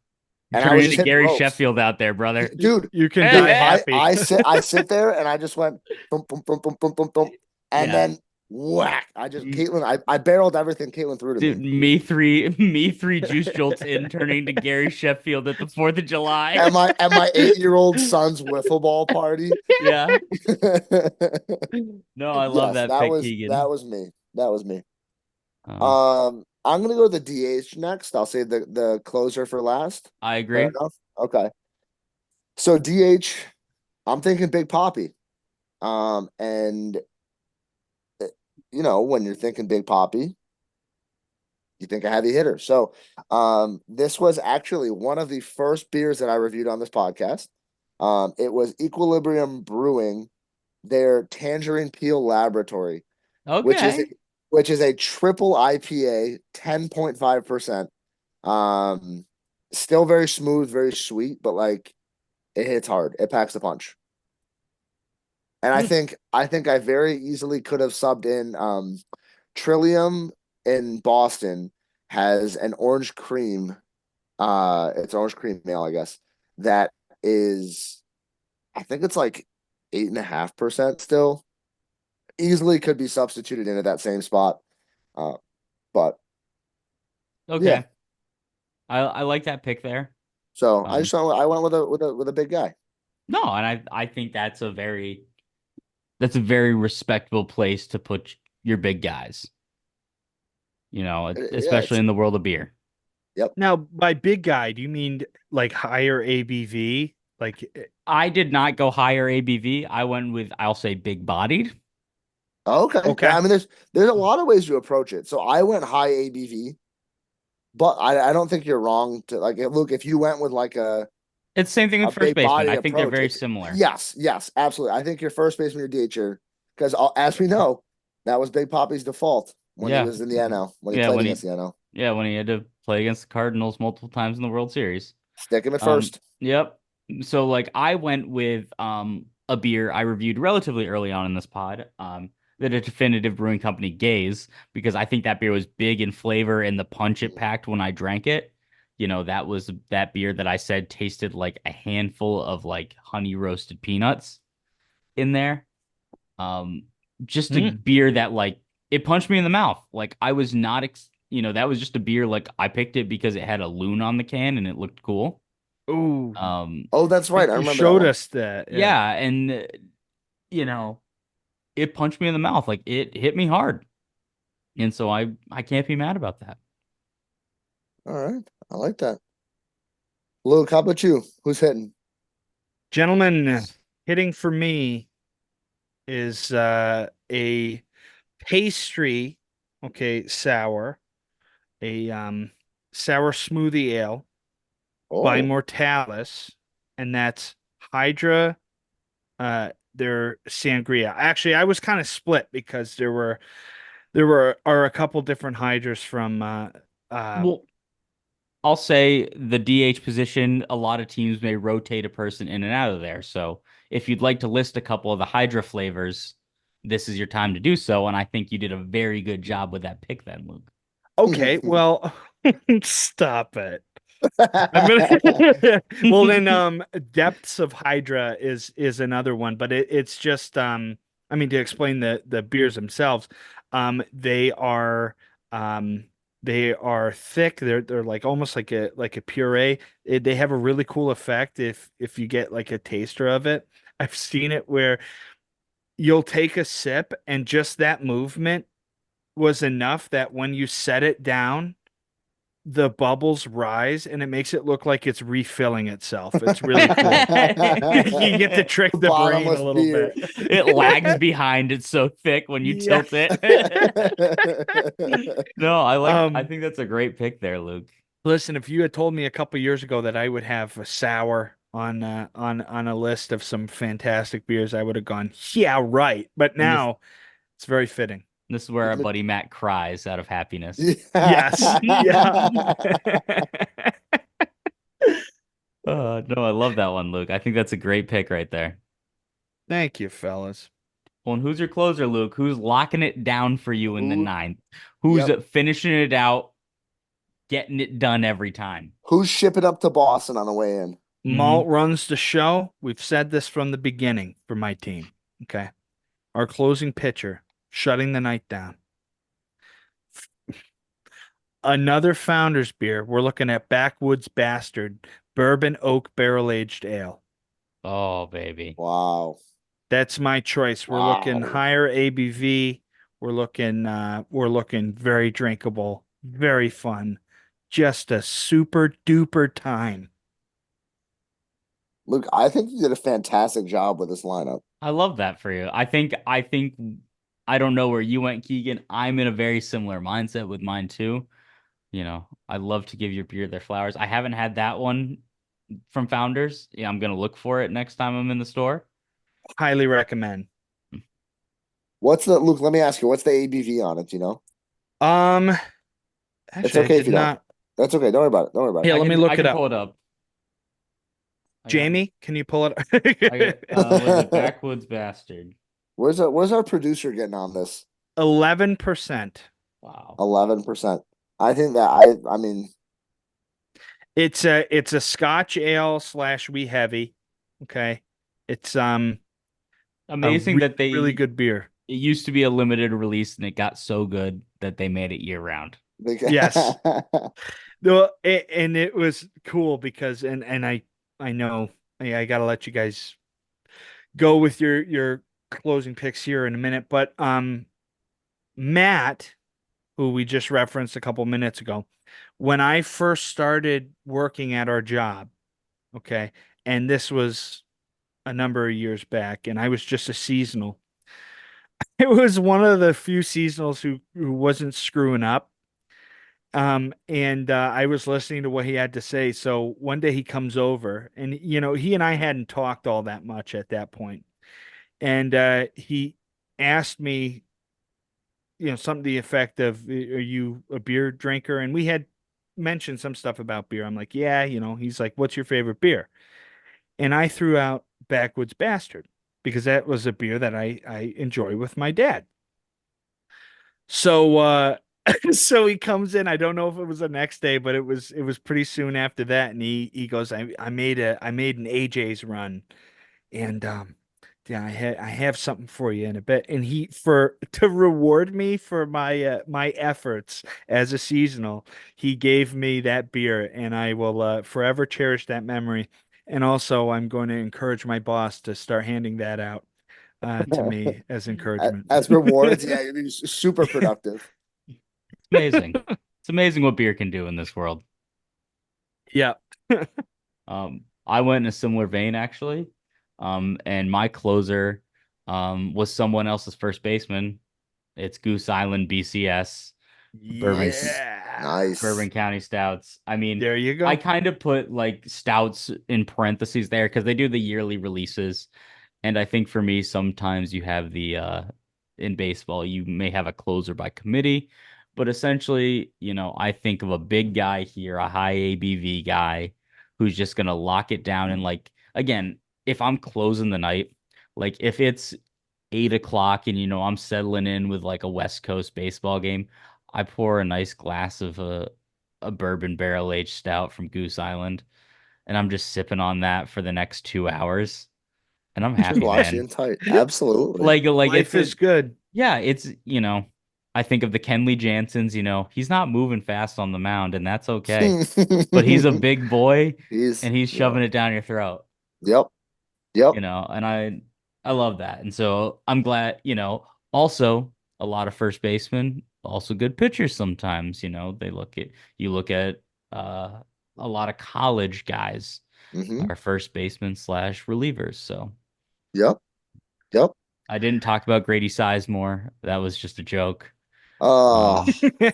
You're And I turning was just into hitting Gary ropes, Sheffield out there, brother. dude. You can Dude, die Hey, happy. I sit there and I just went boom boom boom boom boom boom boom, and yeah. then whack! I just Mm, Caitlin, I barreled everything Caitlin threw to dude, me. me three Juice Jolts in turning to Gary Sheffield at the 4th of July. At my 8-year-old son's wiffle ball party. Yeah. No, I love Yes, that pick, that Keegan. was me. That was me. Um, I'm gonna go to the DH next. I'll say the closer for last. I Fair agree. enough. Okay. So DH, I'm thinking Big Poppy. And when you're thinking Big Poppy, you think a heavy hitter. So, this was actually one of the first beers that I reviewed on this podcast. It was Equilibrium Brewing, their Tangerine Peel Laboratory, which is Okay. which is a triple IPA, 10.5%. Um, Still very smooth, very sweet, but like it hits hard. It packs the punch. And Hmm. I think I very easily could have subbed in Trillium in Boston has an orange cream, it's orange cream ale, I guess. That is I think it's like 8.5% still. Easily could be substituted into that same spot. Uh, but yeah. Okay. I like that pick there. So Um, I went with a big guy. no, and I think that's a very respectable place to put your big guys, Yeah, especially it's in the world of beer. yep. Now, by big guy, do you mean like higher ABV? Like, I did not go higher ABV. I went with, I'll say, big bodied. Okay. Yeah, okay. I mean there's a lot of ways to approach it. So I went high ABV, but I don't think you're wrong to like look if you went with like It's the same thing with a first big baseman. bodied I think they're approach. very It's similar. yes, absolutely. I think your first baseman, your DHer, because as we know, that was Big Poppy's default when he Yeah. was in the NL, when he Yeah, played against the NL. when he had to play against the Cardinals multiple times in the World Series. Stick him at Um, first. yep. So like I went with a beer I reviewed relatively early on in this pod, the Definitive Brewing Company Gaze, because I think that beer was big in flavor and the punch it packed when I drank it. That was that beer that I said tasted like a handful of like honey roasted peanuts in there. Um, just a Mm. beer that like it punched me in the mouth. Like I was not that was just a beer like I picked it because it had a loon on the can and it looked cool. Ooh, Um, Oh, that's right. think I you remember that showed one. us that. Yeah. yeah, and you know, it punched me in the mouth. Like it hit me hard. And so I can't be mad about that. All right. I like that. Luke, how about you? Who's hitting? Gentlemen, hitting for me is a pastry, okay, sour, a sour smoothie ale by Oh, Mortalis, and that's Hydra, their sangria. Actually, I was kind of split because there are a couple different Hydras from uh Well, I'll say the DH position, a lot of teams may rotate a person in and out of there. So if you'd like to list a couple of the Hydra flavors, this is your time to do so. And I think you did a very good job with that pick then, Luke. okay, well, stop it. I'm gonna well then Depths of Hydra is another one, but it's just I mean to explain the beers themselves, they um they are thick. They're like almost like a puree. They have a really cool effect if you get like a taster of it. I've seen it where you'll take a sip and just that movement was enough that when you set it down the bubbles rise and it makes it look like it's refilling itself. It's really cool. You get to trick the brain a Bottomless little beer. bit. It lags behind. It's so thick when you Yeah. tilt it. No, I Um, think that's a great pick there, Luke. listen, if you had told me a couple years ago that I would have a sour on a list of some fantastic beers, I would have gone, yeah, right. But And now it's very fitting. this is where our buddy Matt cries out of happiness. Yes. Yeah. No, I love that one, Luke. I think that's a great pick right there. Thank you, fellas. Well, and who's your closer, Luke? Who's locking it down for you in the Who? ninth? Who's Yep. finishing it out, getting it done every time? Who's shipping up to Boston on the way in? Malt runs the show. We've said this from the beginning for my team. Okay. Our closing pitcher, shutting the night down. Another Founders beer. We're looking at Backwoods Bastard Bourbon Oak Barrel Aged Ale. Oh, baby. Wow. That's my choice. We're looking Wow. higher ABV. We're looking very drinkable, very fun. Just a super duper time. Luke, I think you did a fantastic job with this lineup. I love that for you. I think I don't know where you went, Keegan. I'm in a very similar mindset with mine too. I love to give your beer their flowers. I haven't had that one from Founders. Yeah, I'm gonna look for it next time I'm in the store. Highly recommend. What's the Luke? Let me ask you, what's the ABV on it? Do you know? Um, It's actually, I okay if did you don't. not. That's okay. Don't worry about it. Don't worry about it. Here, let me I look it can up. pull it up. I got Jamie, can you pull it I got up? was it Backwoods Bastard? Where's our producer getting on this? 11%. Wow. 11%. I think that I mean, It's a Scotch ale slash wee heavy. Okay. It's a Amazing really, that they really good beer. it used to be a limited release and it got so good that they made it year round. they- Yes. No, and it was cool because and I know I gotta let you guys go with your closing picks here in a minute, but Matt, who we just referenced a couple minutes ago, when I first started working at our job, okay, and this was a number of years back, and I was just a seasonal. It was one of the few seasonals who wasn't screwing up. And I was listening to what he had to say. So one day he comes over, and he and I hadn't talked all that much at that point. And he asked me, something to the effect of, "Are you a beer drinker?" And we had mentioned some stuff about beer. I'm like, "Yeah," He's like, "What's your favorite beer?" And I threw out Backwoods Bastard because that was a beer that I enjoy with my dad. So so he comes in. I don't know if it was the next day, but it was pretty soon after that. And he goes, I made an AJ's run, and Yeah, I have something for you in a bit. And to reward me for my efforts as a seasonal, he gave me that beer, and I will forever cherish that memory. And also, I'm going to encourage my boss to start handing that out to me as encouragement. As rewards, yeah, you'd be super productive. It's amazing. It's amazing what beer can do in this world. Yeah. I went in a similar vein actually. And my closer was someone else's first baseman. It's Goose Island BCS, Nice. Yeah. Nice. Bourbon County Stouts. I mean, There you I go. kind of put like stouts in parentheses there because they do the yearly releases. And I think for me, sometimes you have the in baseball, you may have a closer by committee, but essentially, I think of a big guy here, a high ABV guy who's just gonna lock it down. And like again, if I'm closing the night, like if it's 8 o'clock and I'm settling in with like a West Coast baseball game, I pour a nice glass of a bourbon barrel aged stout from Goose Island, and I'm just sipping on that for the next 2 hours, and I'm Just happy, watching man. and tight. Absolutely. Like it's Life is good. yeah, it's I think of the Kenley Jansen's, he's not moving fast on the mound, and that's okay. But he's a big boy He's and he's yeah. shoving it down your throat, Yep. Yep. and I love that. And so I'm glad, also a lot of first basemen, also good pitchers sometimes, they look at uh a lot of college guys Hmm. are first basemen slash relievers. So Yep. Yep. I didn't talk about Grady Sizemore. That was just a joke. Uh Um,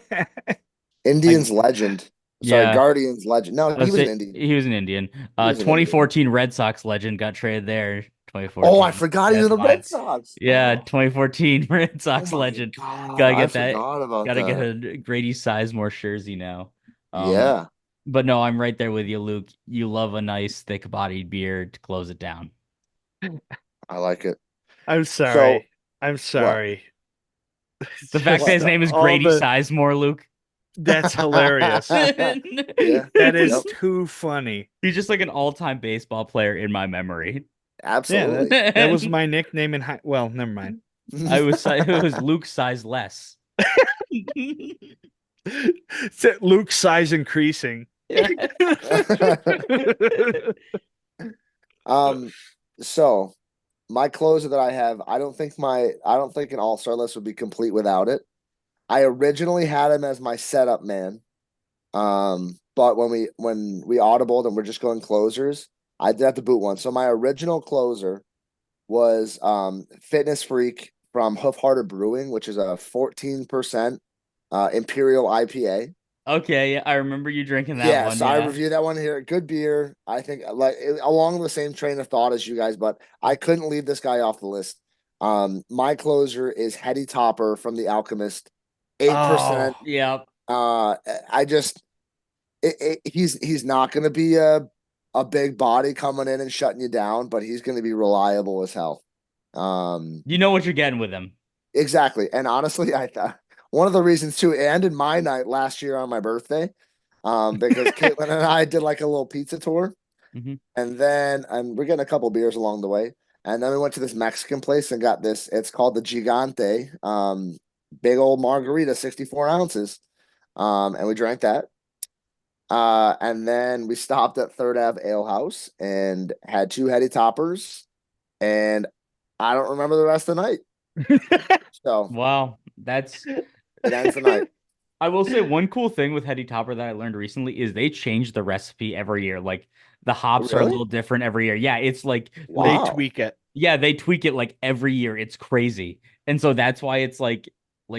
Indians I legend. Sorry, yeah, Guardians legend. No, I he would was an say Indian. he was an Indian. He was an Indian. 2014 Red Sox legend got traded there. Oh, I 2014 forgot he was the deadline. Red Sox. Yeah, 2014 Red Oh Sox my legend. God. Gotta I get that. forgot about Gotta get that. a Grady Sizemore jersey now. Um, Yeah, but no, I'm right there with you, Luke. You love a nice thick-bodied beer to close it down. I like it. I'm So sorry. I'm what? sorry. It's The fact that just What? his name is all Grady the Sizemore, Luke. that's hilarious. Yeah. That is Yep. too funny. He's just like an all-time baseball player in my memory. Yeah, Absolutely. that was my nickname in high. Well, never mind. It was Luke size less. Luke's size increasing. Yeah. Um, so my closer that I have, I don't think an all-star list would be complete without it. I originally had him as my setup man. But when we audibled and we're just going closers, I did have to boot one. So my original closer was Fitness Freak from Hoof Hearted Brewing, which is a 14% Imperial IPA. Okay, yeah, I remember you drinking that Yeah, one. so I Yeah. reviewed that one here. Good beer. I think along the same train of thought as you guys, but I couldn't leave this guy off the list. My closer is Hetty Topper from The Alchemist, 8%. Oh, Yeah. I just he's not going to be a big body coming in and shutting you down, but he's going to be reliable as hell. You know what you're getting with him. Exactly. And honestly, I thought one of the reasons too, it ended my night last year on my birthday, because Caitlin and I did like a little pizza tour, Hmm. and we're getting a couple beers along the way, and then we went to this Mexican place and got this. It's called the Gigante, big old margarita, 64 ounces, and we drank that. And then we stopped at Third Ave Ale House and had two heady toppers, and I don't remember the rest of the night. So Wow. That's it ends the night. I will say one cool thing with Hetty Topper that I learned recently is they change the recipe every year. Like the hops are a Really? little different every year. Yeah, it's like they Wow. tweak it. yeah, they tweak it like every year. It's crazy. And so that's why it's like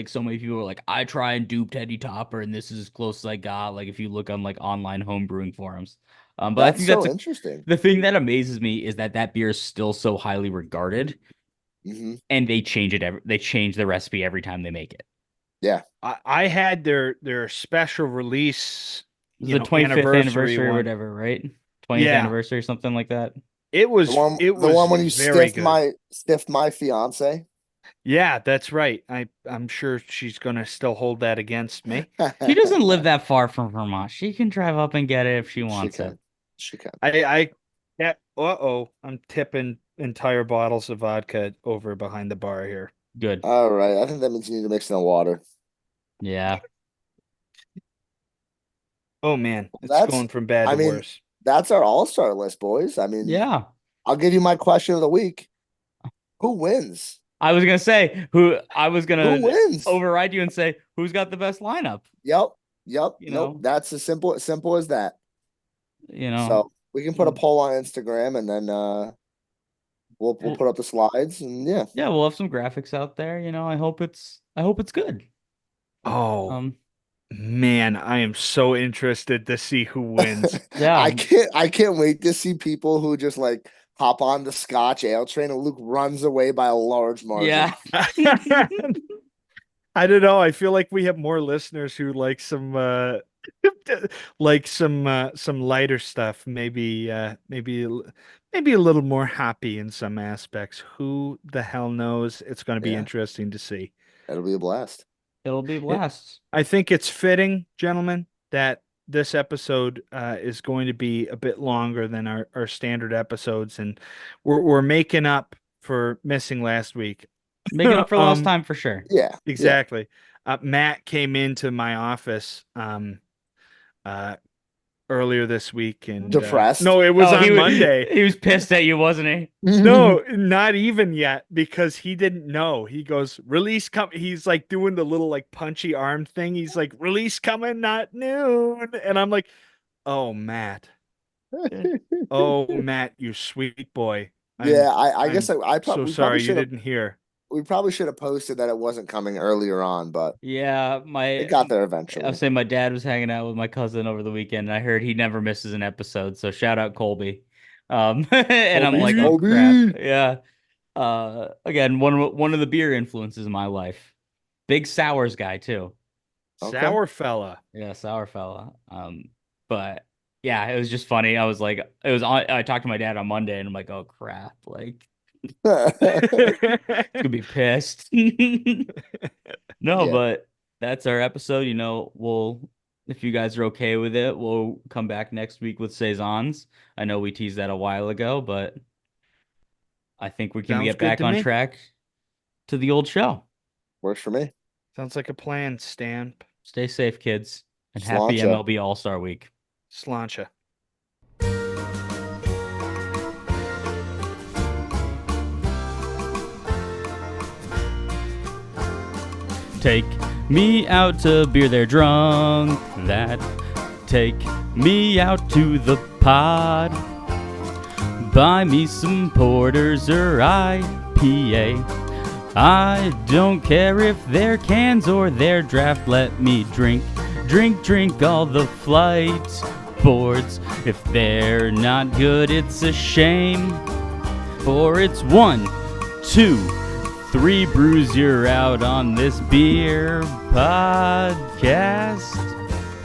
so many people are like, I try and dupe Teddy Topper and this is as close as I got. Like if you look on like online home brewing forums. But I That's think so interesting. the thing that amazes me is that beer is still so highly regarded Hmm. and they change the recipe every time they make it. Yeah. I had their special release, It was the 25th anniversary anniversary or one. whatever, right? 20th Yeah, anniversary or something like that. it The one was when you very good. stiffed my fiance. Yeah, that's right. I'm sure she's gonna still hold that against me. She doesn't live that far from Vermont. She can drive up and get it if she She wants it. can. She can. I yeah. I'm tipping entire bottles of vodka over behind the bar here. Good. All right. I think that means you need to mix in the water. Yeah. Oh man, it's That's, going from bad I to mean, worse. that's our all-star list, boys. I mean, Yeah. I'll give you my question of the week. Who wins? I was gonna say I was Who gonna wins? override you and say who's got the best lineup. Yep. Yep. You Nope. know, That's as simple as that. you know. So we can put a poll on Instagram and then we'll Well, put up the slides and yeah. yeah, we'll have some graphics out there. I hope it's good. Oh Um, man, I am so interested to see who wins. yeah, I can't wait to see people who just like hop on the Scotch ale train and Luke runs away by a large margin. yeah. I don't know. I feel like we have more listeners who like some like some lighter stuff, maybe a little more happy in some aspects. Who the hell knows? It's going to be Yeah, interesting to see. it'll be a blast. It'll be It, blasts. I think it's fitting, gentlemen, that this episode is going to be a bit longer than our standard episodes, and we're making up for missing last week. Making up for lost time for sure. Yeah. Yeah. Exactly. Matt came into my office uh, earlier this week, and Depressed. no, it was Oh, on Monday. he was pissed at you, wasn't he? No, not even yet, because he didn't know. He goes, release come. He's like doing the little like punchy arm thing. He's like, release coming, not noon. And I'm like, oh, Matt. Oh, Matt, you sweet boy. Yeah, I guess So we sorry probably you should have didn't hear. posted that it wasn't coming earlier on, but Yeah, it got there I eventually. was saying my dad was hanging out with my cousin over the weekend, and I heard he never misses an episode. So shout out Colby. And I'm Colby's like, oh good. crap, Kobe. yeah. Again, one of the beer influences in my life. Big sours guy too. Okay. Sour fella. Yeah, sour fella. But yeah, it was just funny. I was like, I talked to my dad on Monday, and I'm like, oh crap, like he's gonna be pissed. No, Yeah, but that's our episode. If you guys are okay with it, we'll come back next week with saisons. I know we teased that a while ago, but I think we can Sounds get good back to on me. track to the old show. works for me. Sounds like a plan, Stamp. Stay safe, kids, and happy Sláinte. MLB All Star Week. Sláinte. Take me out to beer, they're drunk. That take me out to the pod. Buy me some porters or IPA. I don't care if they're cans or they're draft. Let me drink all the flight boards. If they're not good, it's a shame. For it's 1, 2, 3 brews, you're out on this beer podcast.